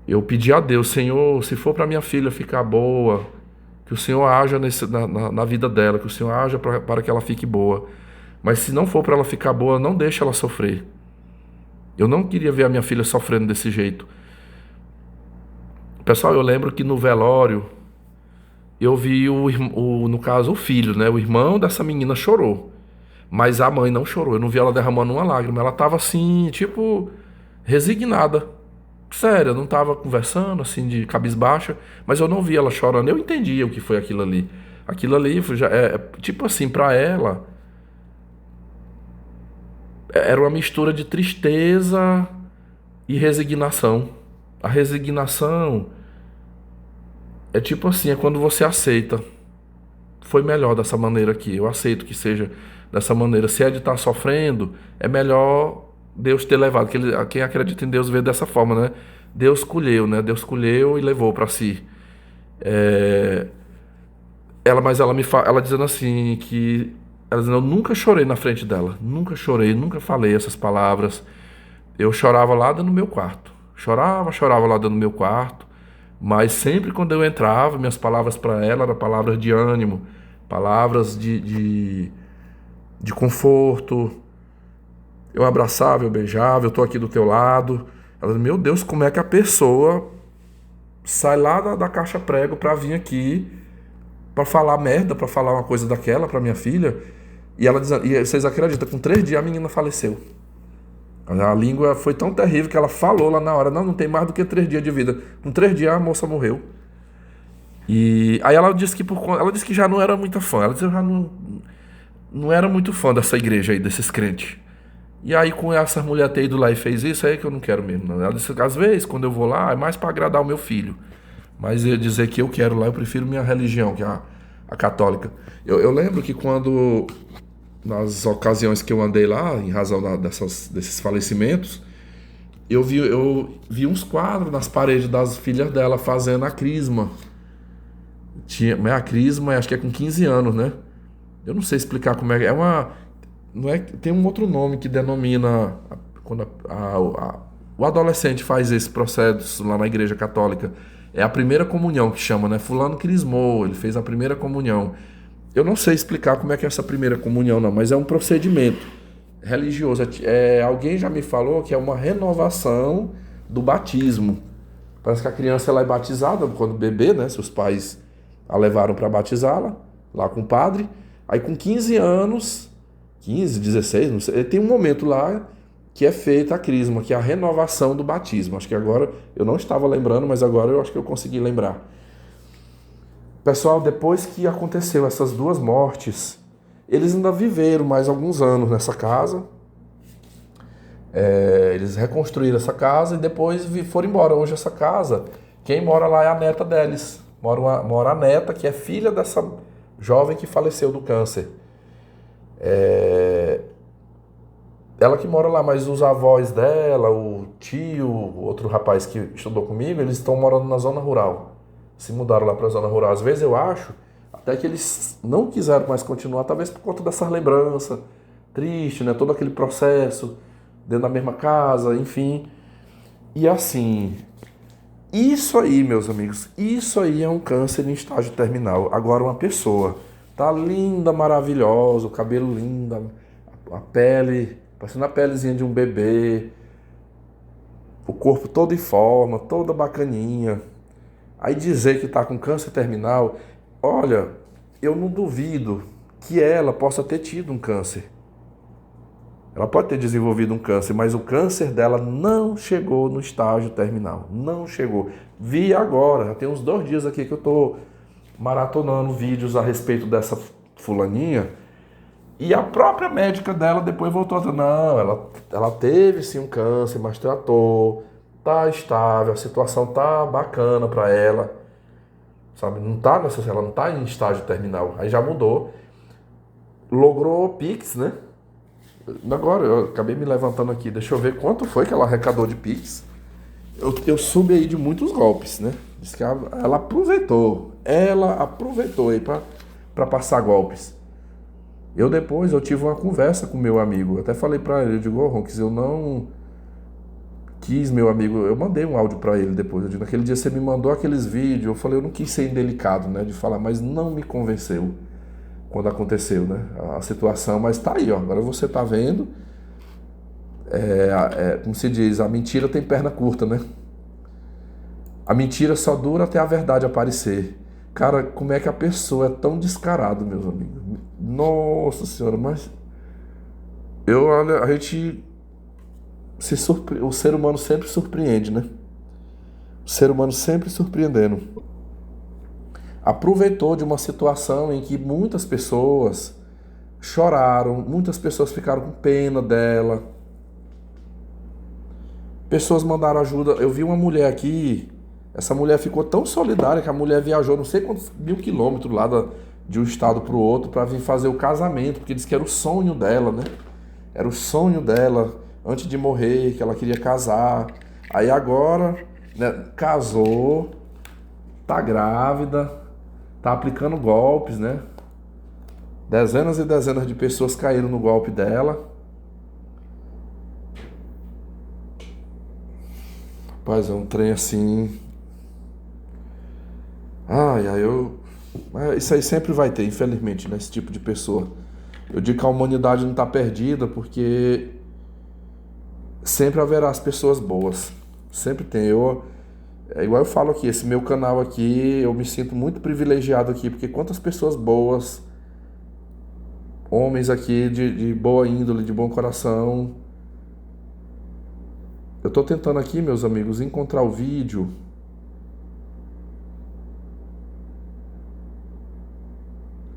Eu pedi a Deus: Senhor, se for para minha filha ficar boa, que o Senhor haja na vida dela, que o Senhor haja para que ela fique boa. Mas se não for para ela ficar boa, não deixe ela sofrer. Eu não queria ver a minha filha sofrendo desse jeito. Pessoal, eu lembro que no velório, eu vi no caso, o filho, né? O irmão dessa menina chorou. Mas a mãe não chorou. Eu não vi ela derramando uma lágrima. Ela tava assim, tipo, resignada. Sério, eu não tava conversando, assim, de cabisbaixa. Mas eu não vi ela chorando. Eu entendia o que foi aquilo ali. Aquilo ali, tipo assim, pra ela, era uma mistura de tristeza e resignação. A resignação é tipo assim, é quando você aceita. Foi melhor dessa maneira aqui. Eu aceito que seja dessa maneira. Se é de estar sofrendo, é melhor Deus ter levado. Quem acredita em Deus vê dessa forma, né? Deus escolheu, né? Deus escolheu e levou para si. Ela dizendo assim que ela dizendo, eu nunca chorei na frente dela. Nunca chorei, nunca falei essas palavras. Eu chorava lá dentro do meu quarto. Chorava lá dentro do meu quarto. Mas sempre quando eu entrava, minhas palavras para ela eram palavras de ânimo, palavras de conforto. Eu abraçava, eu beijava, eu tô aqui do teu lado. Ela dizia, meu Deus, como é que a pessoa sai lá da caixa prego para vir aqui para falar merda, para falar uma coisa daquela para minha filha? E ela diz, e vocês acreditam, com 3 dias a menina faleceu. A língua foi tão terrível que ela falou lá na hora, não tem mais do que 3 dias de vida. Com 3 dias a moça morreu. E aí ela disse que já não era muito fã. Ela disse que já não era muito fã dessa igreja aí, desses crentes. E aí com essa mulher ter ido lá e fez isso, aí que eu não quero mesmo. Não. Ela disse que às vezes, quando eu vou lá, é mais para agradar o meu filho. Mas eu dizer que eu quero lá, eu prefiro minha religião, que é a católica. Eu lembro que quando, nas ocasiões que eu andei lá, em razão desses falecimentos, eu vi uns quadros nas paredes das filhas dela fazendo a crisma. A crisma, acho que é com 15 anos, né? Eu não sei explicar como é. Tem um outro nome que denomina quando o adolescente faz esse processo lá na igreja católica. É a primeira comunhão que chama, né? Fulano crismou, ele fez a primeira comunhão. Eu não sei explicar como é que é essa primeira comunhão, não, mas é um procedimento religioso. Alguém já me falou que é uma renovação do batismo. Parece que a criança ela é batizada quando bebê, né? Seus pais a levaram para batizá-la, lá com o padre. Aí com 15 anos, 15, 16, não sei, tem um momento lá que é feita a crisma, que é a renovação do batismo. Acho que agora, eu não estava lembrando, mas agora eu acho que eu consegui lembrar. Pessoal, depois que aconteceu essas 2 mortes, eles ainda viveram mais alguns anos nessa casa. Eles reconstruíram essa casa e depois foram embora. Hoje essa casa, quem mora lá é a neta deles. Mora a neta, que é filha dessa jovem que faleceu do câncer. Ela que mora lá, mas os avós dela, o tio, o outro rapaz que estudou comigo, eles estão morando na zona rural. Se mudaram lá para a zona rural. Às vezes eu acho até que eles não quiseram mais continuar, talvez por conta dessa lembrança triste, né? Todo aquele processo dentro da mesma casa, enfim. E assim, isso aí, meus amigos, isso aí é um câncer em estágio terminal. Agora uma pessoa tá linda, maravilhosa, o cabelo lindo, a pele, parecendo a pelezinha de um bebê, o corpo todo em forma, toda bacaninha. Aí dizer que tá com câncer terminal, olha, eu não duvido que ela possa ter tido um câncer. Ela pode ter desenvolvido um câncer, mas o câncer dela não chegou no estágio terminal. Não chegou. Vi agora, já tem uns 2 dias aqui que eu tô maratonando vídeos a respeito dessa fulaninha. E a própria médica dela depois voltou a dizer, não, ela teve sim um câncer, mas tratou, tá estável, a situação tá bacana pra ela. Sabe, ela não tá em estágio terminal. Aí já mudou. Logrou Pix, né? Agora, eu acabei me levantando aqui, deixa eu ver quanto foi que ela arrecadou de Pix. Eu soube aí de muitos golpes, né? Diz que ela aproveitou aí pra passar golpes. Depois eu tive uma conversa com meu amigo, até falei pra ele, eu digo, Ronques, eu não quis, meu amigo, eu mandei um áudio pra ele depois, eu digo, naquele dia você me mandou aqueles vídeos, eu falei, eu não quis ser indelicado, né, de falar, mas não me convenceu quando aconteceu, né, a situação, mas tá aí, ó, agora você tá vendo, como se diz, a mentira tem perna curta, né, a mentira só dura até a verdade aparecer. Cara, como é que a pessoa é tão descarada, meus amigos, nossa senhora, mas olha, a gente o ser humano sempre surpreende, né, o ser humano sempre surpreendendo. Aproveitou de uma situação em que muitas pessoas choraram, muitas pessoas ficaram com pena dela. Pessoas mandaram ajuda. Eu vi uma mulher aqui, essa mulher ficou tão solidária que a mulher viajou não sei quantos 1000 quilômetros lá de um estado para o outro para vir fazer o casamento, porque disse que era o sonho dela, né? Era o sonho dela antes de morrer, que ela queria casar. Aí agora, né, casou, tá grávida, tá aplicando golpes, né? Dezenas e dezenas de pessoas caíram no golpe dela. Rapaz, é um trem assim... Isso aí sempre vai ter, infelizmente, né? Esse tipo de pessoa. Eu digo que a humanidade não tá perdida porque sempre haverá as pessoas boas. Sempre tem. É igual eu falo aqui, esse meu canal aqui, eu me sinto muito privilegiado aqui, porque quantas pessoas boas, homens aqui de boa índole, de bom coração. Eu tô tentando aqui, meus amigos, encontrar o vídeo.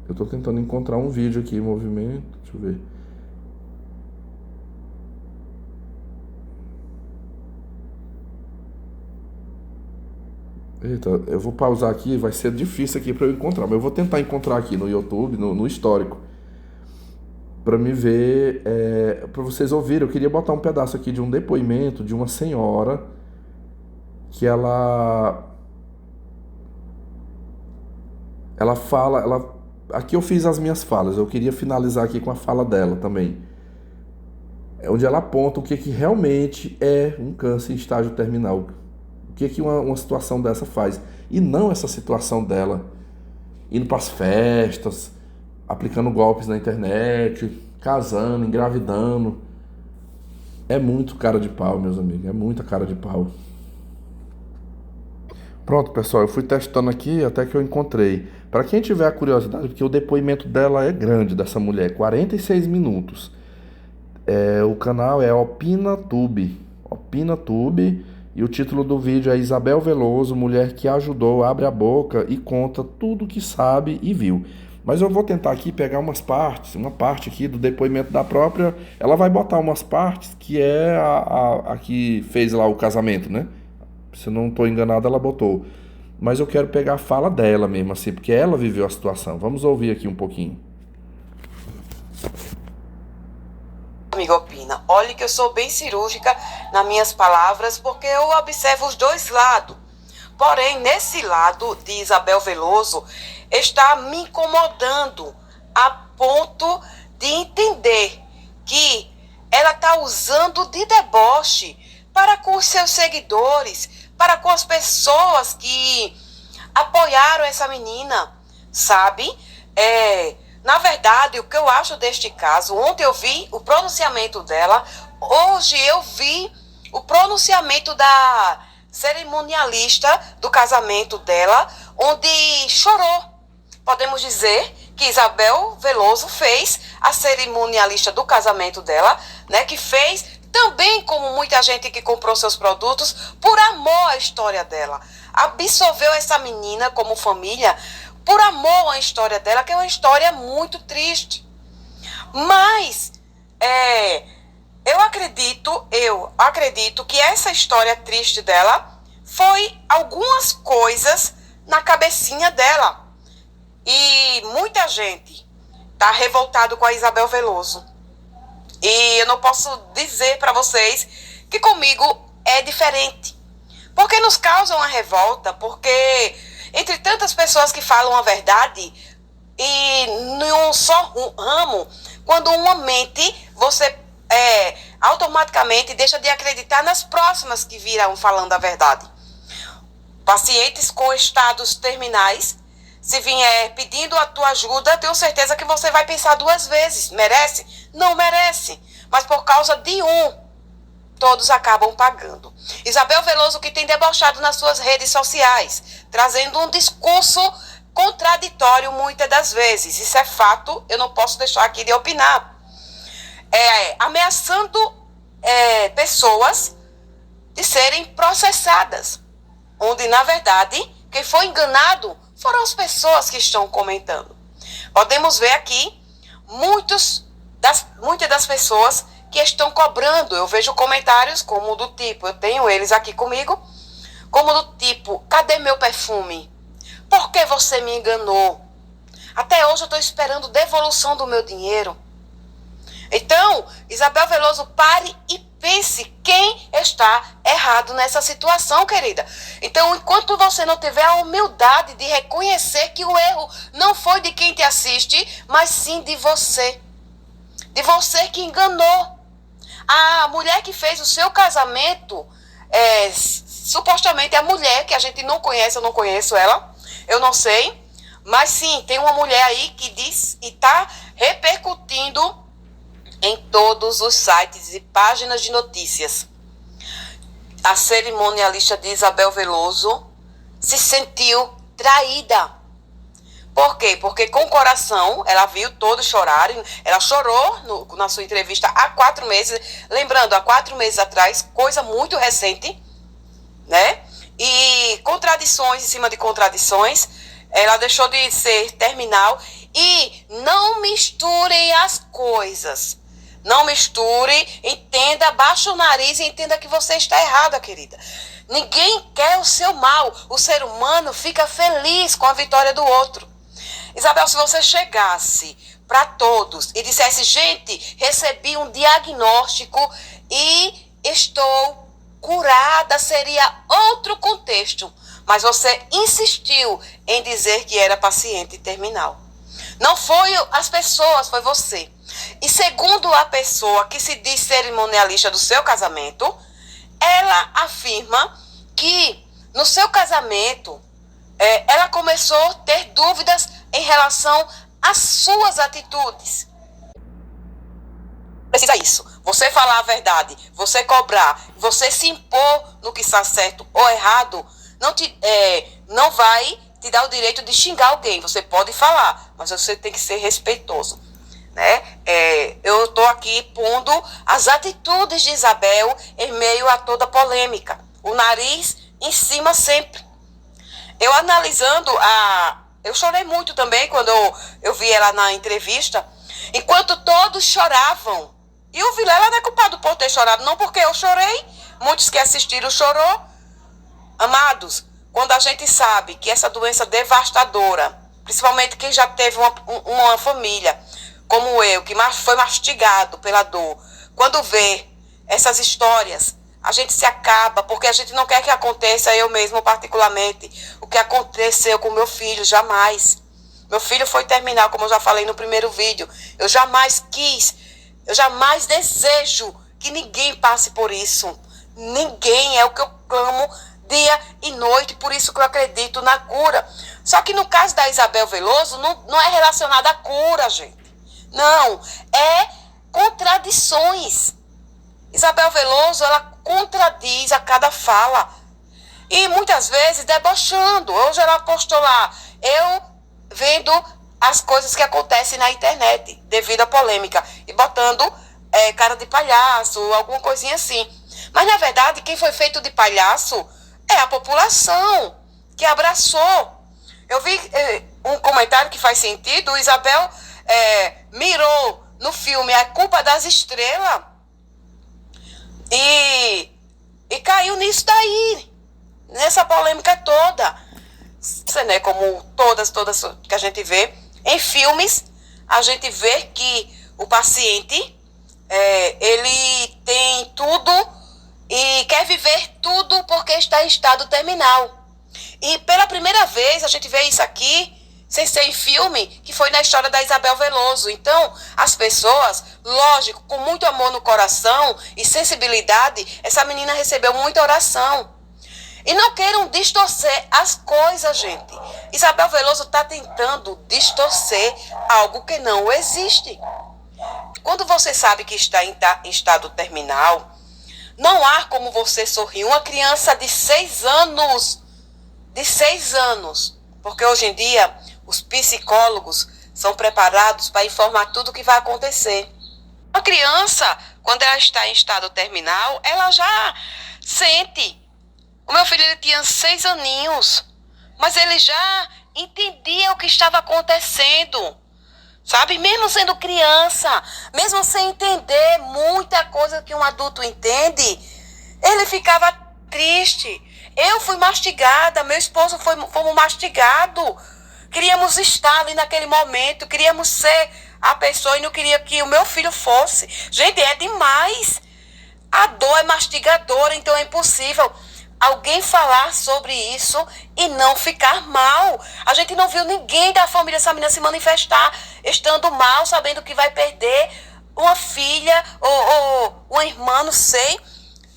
Eu tô tentando encontrar um vídeo aqui em movimento, deixa eu ver. Eita, eu vou pausar aqui, vai ser difícil aqui para eu encontrar, mas eu vou tentar encontrar aqui no YouTube, no histórico, para me ver, para vocês ouvirem. Eu queria botar um pedaço aqui de um depoimento de uma senhora que ela fala, aqui eu fiz as minhas falas, eu queria finalizar aqui com a fala dela também, onde ela aponta o que realmente é um câncer em estágio terminal. O que uma situação dessa faz? E não essa situação dela indo para as festas, aplicando golpes na internet, casando, engravidando. É muito cara de pau, meus amigos. É muita cara de pau. Pronto, pessoal. Eu fui testando aqui até que eu encontrei. Para quem tiver a curiosidade, porque o depoimento dela é grande, dessa mulher. 46 minutos. O canal é OpinaTube. OpinaTube. E o título do vídeo é Isabel Veloso, mulher que ajudou, abre a boca e conta tudo que sabe e viu. Mas eu vou tentar aqui pegar uma parte aqui do depoimento da própria. Ela vai botar umas partes que é a que fez lá o casamento, né? Se eu não estou enganado, ela botou. Mas eu quero pegar a fala dela mesmo, assim, porque ela viveu a situação. Vamos ouvir aqui um pouquinho. Amigo opina, olhe que eu sou bem cirúrgica nas minhas palavras, porque eu observo os dois lados. Porém, nesse lado de Isabel Veloso, está me incomodando a ponto de entender que ela está usando de deboche para com os seus seguidores, para com as pessoas que apoiaram essa menina, sabe? Na verdade, o que eu acho deste caso, ontem eu vi o pronunciamento dela, hoje eu vi o pronunciamento da cerimonialista do casamento dela, onde chorou. Podemos dizer que Isabel Veloso fez a cerimonialista do casamento dela, né, que fez também, como muita gente que comprou seus produtos, por amor à história dela. Absorveu essa menina como família por amor à história dela, que é uma história muito triste. Mas eu acredito que essa história triste dela foi algumas coisas na cabecinha dela. E muita gente está revoltado com a Isabel Veloso. E eu não posso dizer para vocês que comigo é diferente. Porque nos causa uma revolta, porque entre tantas pessoas que falam a verdade, e num só ramo, quando uma mente, você automaticamente deixa de acreditar nas próximas que virão falando a verdade. Pacientes com estados terminais, se vier pedindo a tua ajuda, tenho certeza que você vai pensar duas vezes. Merece? Não merece. Mas por causa de todos acabam pagando. Isabel Veloso, que tem debochado nas suas redes sociais, trazendo um discurso contraditório muitas das vezes. Isso é fato, eu não posso deixar aqui de opinar. Ameaçando pessoas de serem processadas, onde, na verdade, quem foi enganado foram as pessoas que estão comentando. Podemos ver aqui muitas das pessoas que estão cobrando. Eu vejo comentários como do tipo, eu tenho eles aqui comigo, como do tipo, cadê meu perfume? Por que você me enganou? Até hoje eu estou esperando devolução do meu dinheiro. Então, Isabel Veloso, pare e pense quem está errado nessa situação, querida. Então, enquanto você não tiver a humildade de reconhecer que o erro não foi de quem te assiste, mas sim de você. De você que enganou. A mulher que fez o seu casamento, supostamente a mulher que a gente não conhece, eu não conheço ela, eu não sei, mas sim, tem uma mulher aí que diz e está repercutindo em todos os sites e páginas de notícias. A cerimonialista de Isabel Veloso se sentiu traída. Por quê? Porque com o coração, ela viu todos chorarem, ela chorou na sua entrevista há 4 meses, lembrando, há 4 meses atrás, coisa muito recente, né? E contradições em cima de contradições, ela deixou de ser terminal. E não misturem as coisas. Não misture, entenda, baixa o nariz e entenda que você está errada, querida. Ninguém quer o seu mal. O ser humano fica feliz com a vitória do outro. Isabel, se você chegasse para todos e dissesse, gente, recebi um diagnóstico e estou curada, seria outro contexto. Mas você insistiu em dizer que era paciente terminal. Não foi as pessoas, foi você. E segundo a pessoa que se diz cerimonialista do seu casamento, ela afirma que no seu casamento ela começou a ter dúvidas em relação às suas atitudes. Precisa isso. Você falar a verdade, você cobrar, você se impor no que está certo ou errado, não vai te dar o direito de xingar alguém. Você pode falar, mas você tem que ser respeitoso. Né? Eu estou aqui pondo as atitudes de Isabel em meio a toda polêmica. o nariz em cima sempre. Eu analisando eu chorei muito também quando eu vi ela na entrevista, enquanto todos choravam. E o Vilela não é culpado por ter chorado, não porque eu chorei, muitos que assistiram chorou. Amados, quando a gente sabe que essa doença devastadora, principalmente quem já teve uma família, como eu, que foi mastigado pela dor, quando vê essas histórias, a gente se acaba, porque a gente não quer que aconteça, eu mesmo particularmente, o que aconteceu com meu filho, jamais. Meu filho foi terminal, como eu já falei no primeiro vídeo. Eu jamais desejo que ninguém passe por isso. Ninguém, é o que eu clamo dia e noite, por isso que eu acredito na cura. Só que no caso da Isabel Veloso, não é relacionado à cura, gente. Não, é contradições. Isabel Veloso, ela contradiz a cada fala. E muitas vezes debochando. Hoje ela postou lá, eu vendo as coisas que acontecem na internet, devido à polêmica, e botando cara de palhaço, alguma coisinha assim. Mas, na verdade, quem foi feito de palhaço é a população, que abraçou. Eu vi um comentário que faz sentido. Isabel mirou no filme A Culpa das Estrelas e caiu nisso daí, nessa polêmica toda. Né, como todas que a gente vê em filmes, a gente vê que o paciente ele tem tudo e quer viver tudo porque está em estado terminal. E pela primeira vez a gente vê isso aqui, sem ser em filme, que foi na história da Isabel Veloso. Então, as pessoas, lógico, com muito amor no coração e sensibilidade, essa menina recebeu muita oração. E não queiram distorcer as coisas, gente. Isabel Veloso está tentando distorcer algo que não existe. Quando você sabe que está em estado terminal, não há como você sorrir. Uma criança de 6 anos, porque hoje em dia os psicólogos são preparados para informar tudo o que vai acontecer. A criança, quando ela está em estado terminal, ela já sente. O meu filho, ele tinha 6 aninhos, mas ele já entendia o que estava acontecendo, sabe? Mesmo sendo criança, mesmo sem entender muita coisa que um adulto entende, ele ficava triste. Eu fui mastigada, meu esposo fomos mastigados. Queríamos estar ali naquele momento, queríamos ser a pessoa e não queria que o meu filho fosse. Gente, é demais. A dor é mastigadora, então é impossível alguém falar sobre isso e não ficar mal. A gente não viu ninguém da família dessa menina se manifestar estando mal, sabendo que vai perder uma filha ou uma irmã, não sei,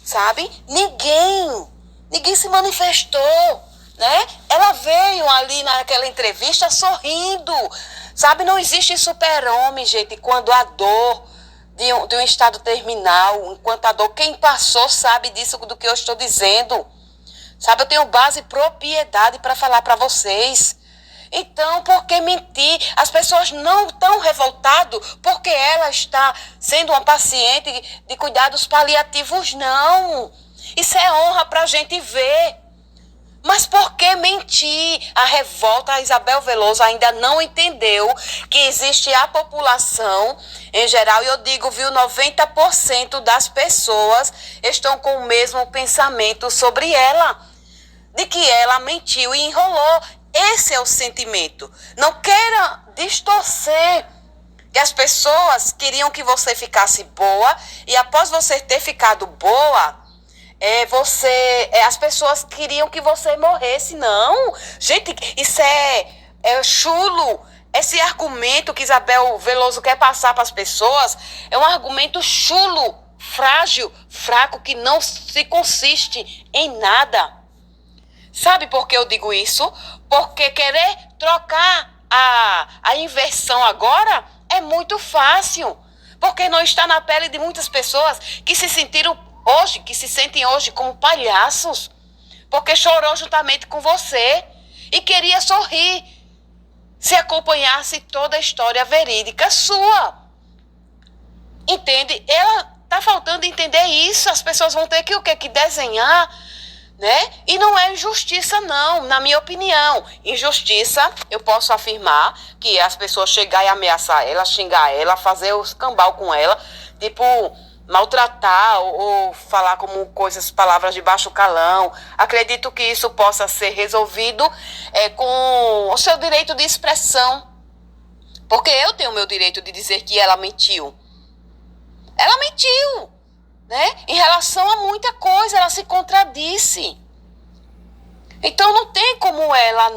sabe? Ninguém se manifestou, né? Ela veio ali naquela entrevista sorrindo, sabe? Não existe super-homem, gente, quando a dor de um estado terminal, enquanto a dor, quem passou sabe disso do que eu estou dizendo, sabe? Eu tenho base e propriedade para falar para vocês. Então, por que mentir? As pessoas não estão revoltadas porque ela está sendo uma paciente de cuidados paliativos, não. Isso é honra para a gente ver. Mas por que mentir? A revolta, a Isabel Veloso ainda não entendeu que existe a população em geral, e eu digo, viu, 90% das pessoas estão com o mesmo pensamento sobre ela, de que ela mentiu e enrolou. Esse é o sentimento. Não queira distorcer que as pessoas queriam que você ficasse boa e após você ter ficado boa, as pessoas queriam que você morresse. Não, gente, isso é chulo. Esse argumento que Isabel Veloso quer passar para as pessoas é um argumento chulo, frágil, fraco, que não se consiste em nada. Sabe por que eu digo isso? Porque querer trocar a inversão agora é muito fácil. Porque não está na pele de muitas pessoas que se sentem hoje como palhaços. Porque chorou juntamente com você e queria sorrir se acompanhasse toda a história verídica sua. Entende? Ela está faltando entender isso. As pessoas vão ter que o quê? Que desenhar né? E não é injustiça, não, na minha opinião. Injustiça, eu posso afirmar que as pessoas chegar e ameaçar ela, xingar ela, fazer o escambau com ela, tipo, maltratar ou falar como palavras de baixo calão. Acredito que isso possa ser resolvido com o seu direito de expressão. Porque eu tenho o meu direito de dizer que ela mentiu. Ela mentiu, né? Em relação a muita coisa, ela se contradisse. Então não tem como ela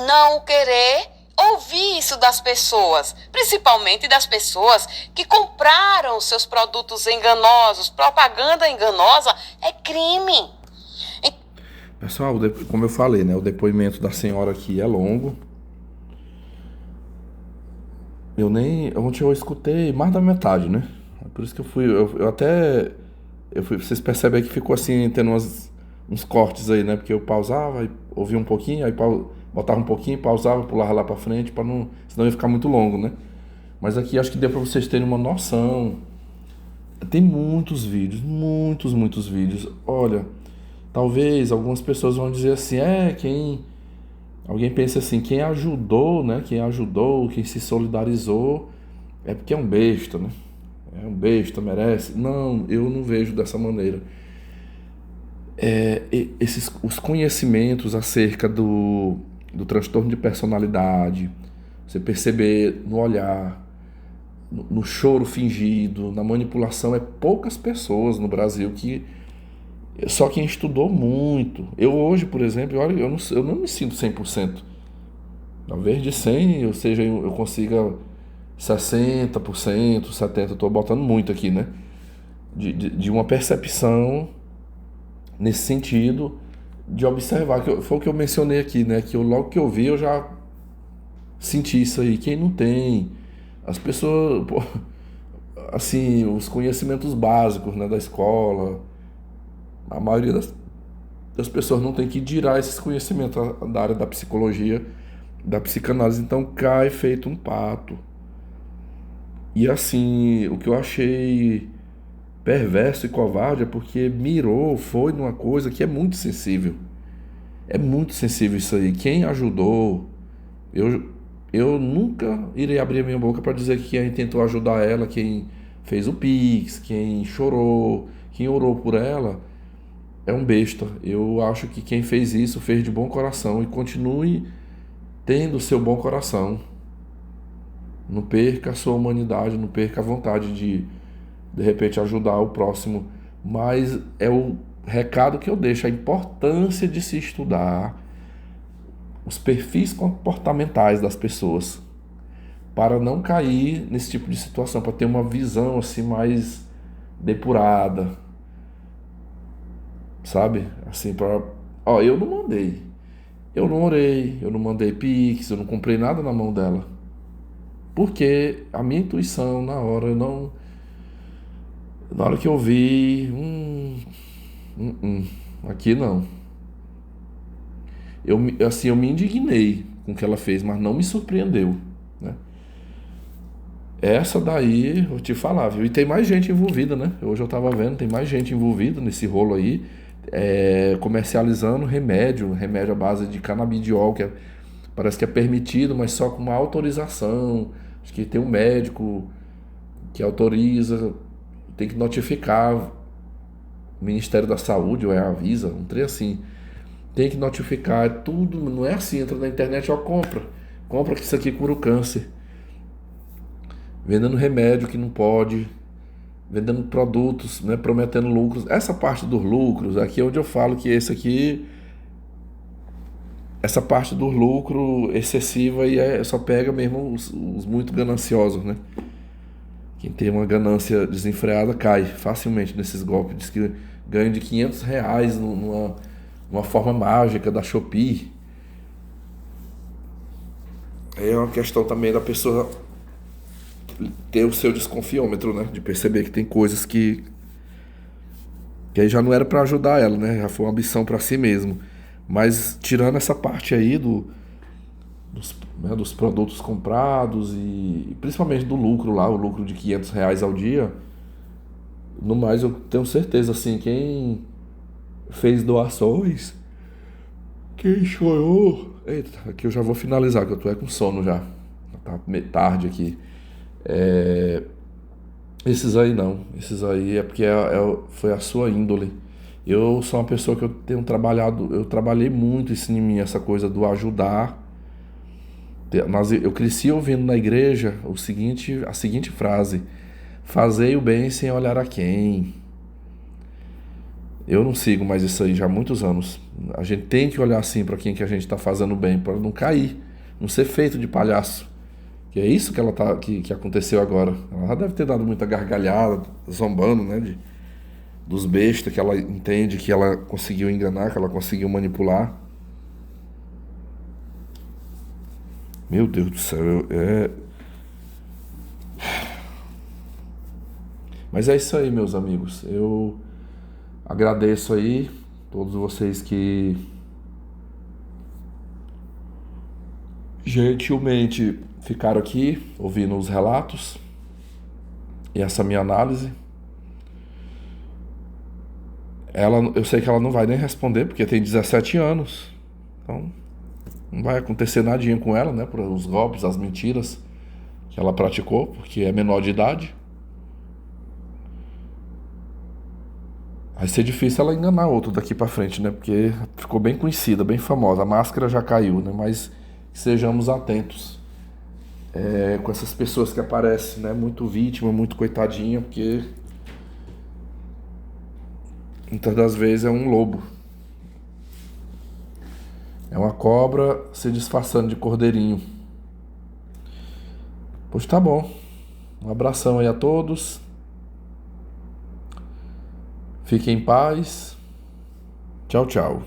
não querer ouvir isso das pessoas, principalmente das pessoas que compraram seus produtos enganosos. Propaganda enganosa é crime. Pessoal, como eu falei, né, o depoimento da senhora aqui é longo. Ontem eu escutei mais da metade, né? Por isso que vocês percebem que ficou assim, tendo uns cortes aí, né? Porque eu pausava, ouvia um pouquinho, aí botava um pouquinho, pausava, pulava lá pra frente, senão ia ficar muito longo, né? Mas aqui acho que deu pra vocês terem uma noção. Tem muitos vídeos, muitos vídeos. Olha, talvez algumas pessoas vão dizer assim, alguém pensa assim, quem ajudou, né? Quem se solidarizou é porque é um besta, né? É um besta, merece. Não, eu não vejo dessa maneira. Os conhecimentos acerca do transtorno de personalidade, você perceber no olhar, no choro fingido, na manipulação, poucas pessoas no Brasil só quem estudou muito. Eu hoje, por exemplo, olha, eu não me sinto 100%. Talvez de 100, ou seja, eu consiga 60%, 70%, estou botando muito aqui, né? De uma percepção nesse sentido, de observar, foi o que eu mencionei aqui, né? Que logo que eu vi, eu já senti isso aí. Quem não tem, as pessoas, assim, os conhecimentos básicos, né, da escola, a maioria das pessoas não tem, que dirá esses conhecimentos da área da psicologia, da psicanálise. Então cai feito um pato. E assim, o que eu achei perverso e covarde é porque foi numa coisa que é muito sensível. É muito sensível isso aí. Quem ajudou, eu nunca irei abrir a minha boca para dizer que quem tentou ajudar ela, quem fez o Pix, quem chorou, quem orou por ela, é um besta. Eu acho que quem fez isso fez de bom coração, e continue tendo o seu bom coração. Não perca a sua humanidade, não perca a vontade de repente ajudar o próximo. Mas é o recado que eu deixo, a importância de se estudar os perfis comportamentais das pessoas, para não cair nesse tipo de situação, para ter uma visão assim mais depurada, sabe? Assim, eu não mandei, eu não orei, eu não mandei Pix, eu não comprei nada na mão dela, porque a minha intuição na hora que eu vi, aqui não. Eu me indignei com o que ela fez, mas não me surpreendeu, né? Essa daí, eu te falar, viu? E tem mais gente envolvida, né? Hoje eu tava vendo, tem mais gente envolvida nesse rolo aí, comercializando remédio à base de canabidiol, parece que é permitido, mas só com uma autorização. Acho que tem um médico que autoriza, tem que notificar o Ministério da Saúde, ou a Anvisa, um trem assim. Tem que notificar, tudo, não é assim, entra na internet, compra que isso aqui cura o câncer. Vendendo remédio que não pode, vendendo produtos, né, prometendo lucros. Essa parte dos lucros, aqui é onde eu falo que essa parte do lucro excessiva aí só pega mesmo os muito gananciosos, né? Quem tem uma ganância desenfreada cai facilmente nesses golpes. Diz que ganha de R$500 numa forma mágica da Shopee. É uma questão também da pessoa ter o seu desconfiômetro, né? De perceber que tem coisas que aí já não era para ajudar ela, né? Já foi uma ambição para si mesmo. Mas tirando essa parte aí dos produtos comprados e principalmente do lucro lá, o lucro de R$500 ao dia, no mais eu tenho certeza, assim, quem fez doações, quem chorou. Eita, aqui eu já vou finalizar, que eu tô com sono já. Tá tarde aqui. Esses aí não. Esses aí é porque foi a sua índole. Eu sou uma pessoa que eu tenho trabalhado, eu trabalhei muito isso em mim, essa coisa do ajudar. Eu cresci ouvindo na igreja a seguinte frase: fazei o bem sem olhar a quem. Eu não sigo mais isso aí já há muitos anos. A gente tem que olhar assim para quem que a gente está fazendo bem, para não cair, não ser feito de palhaço. Que é isso que ela que aconteceu agora. Ela deve ter dado muita gargalhada, zombando, né, dos bestas que ela entende que ela conseguiu enganar, que ela conseguiu manipular. Meu Deus do céu, Mas é isso aí, meus amigos. Eu agradeço aí todos vocês que gentilmente ficaram aqui ouvindo os relatos e essa minha análise. Eu sei que ela não vai nem responder porque tem 17 anos. Então não vai acontecer nadinha com ela, né? Por os golpes, as mentiras que ela praticou, porque é menor de idade. Vai ser difícil ela enganar outro daqui pra frente, né? Porque ficou bem conhecida, bem famosa. A máscara já caiu, né? Mas sejamos atentos com essas pessoas que aparecem, né? Muito vítima, muito coitadinha, porque muitas das vezes é um lobo. É uma cobra se disfarçando de cordeirinho. Pois tá bom. Um abração aí a todos. Fiquem em paz. Tchau, tchau.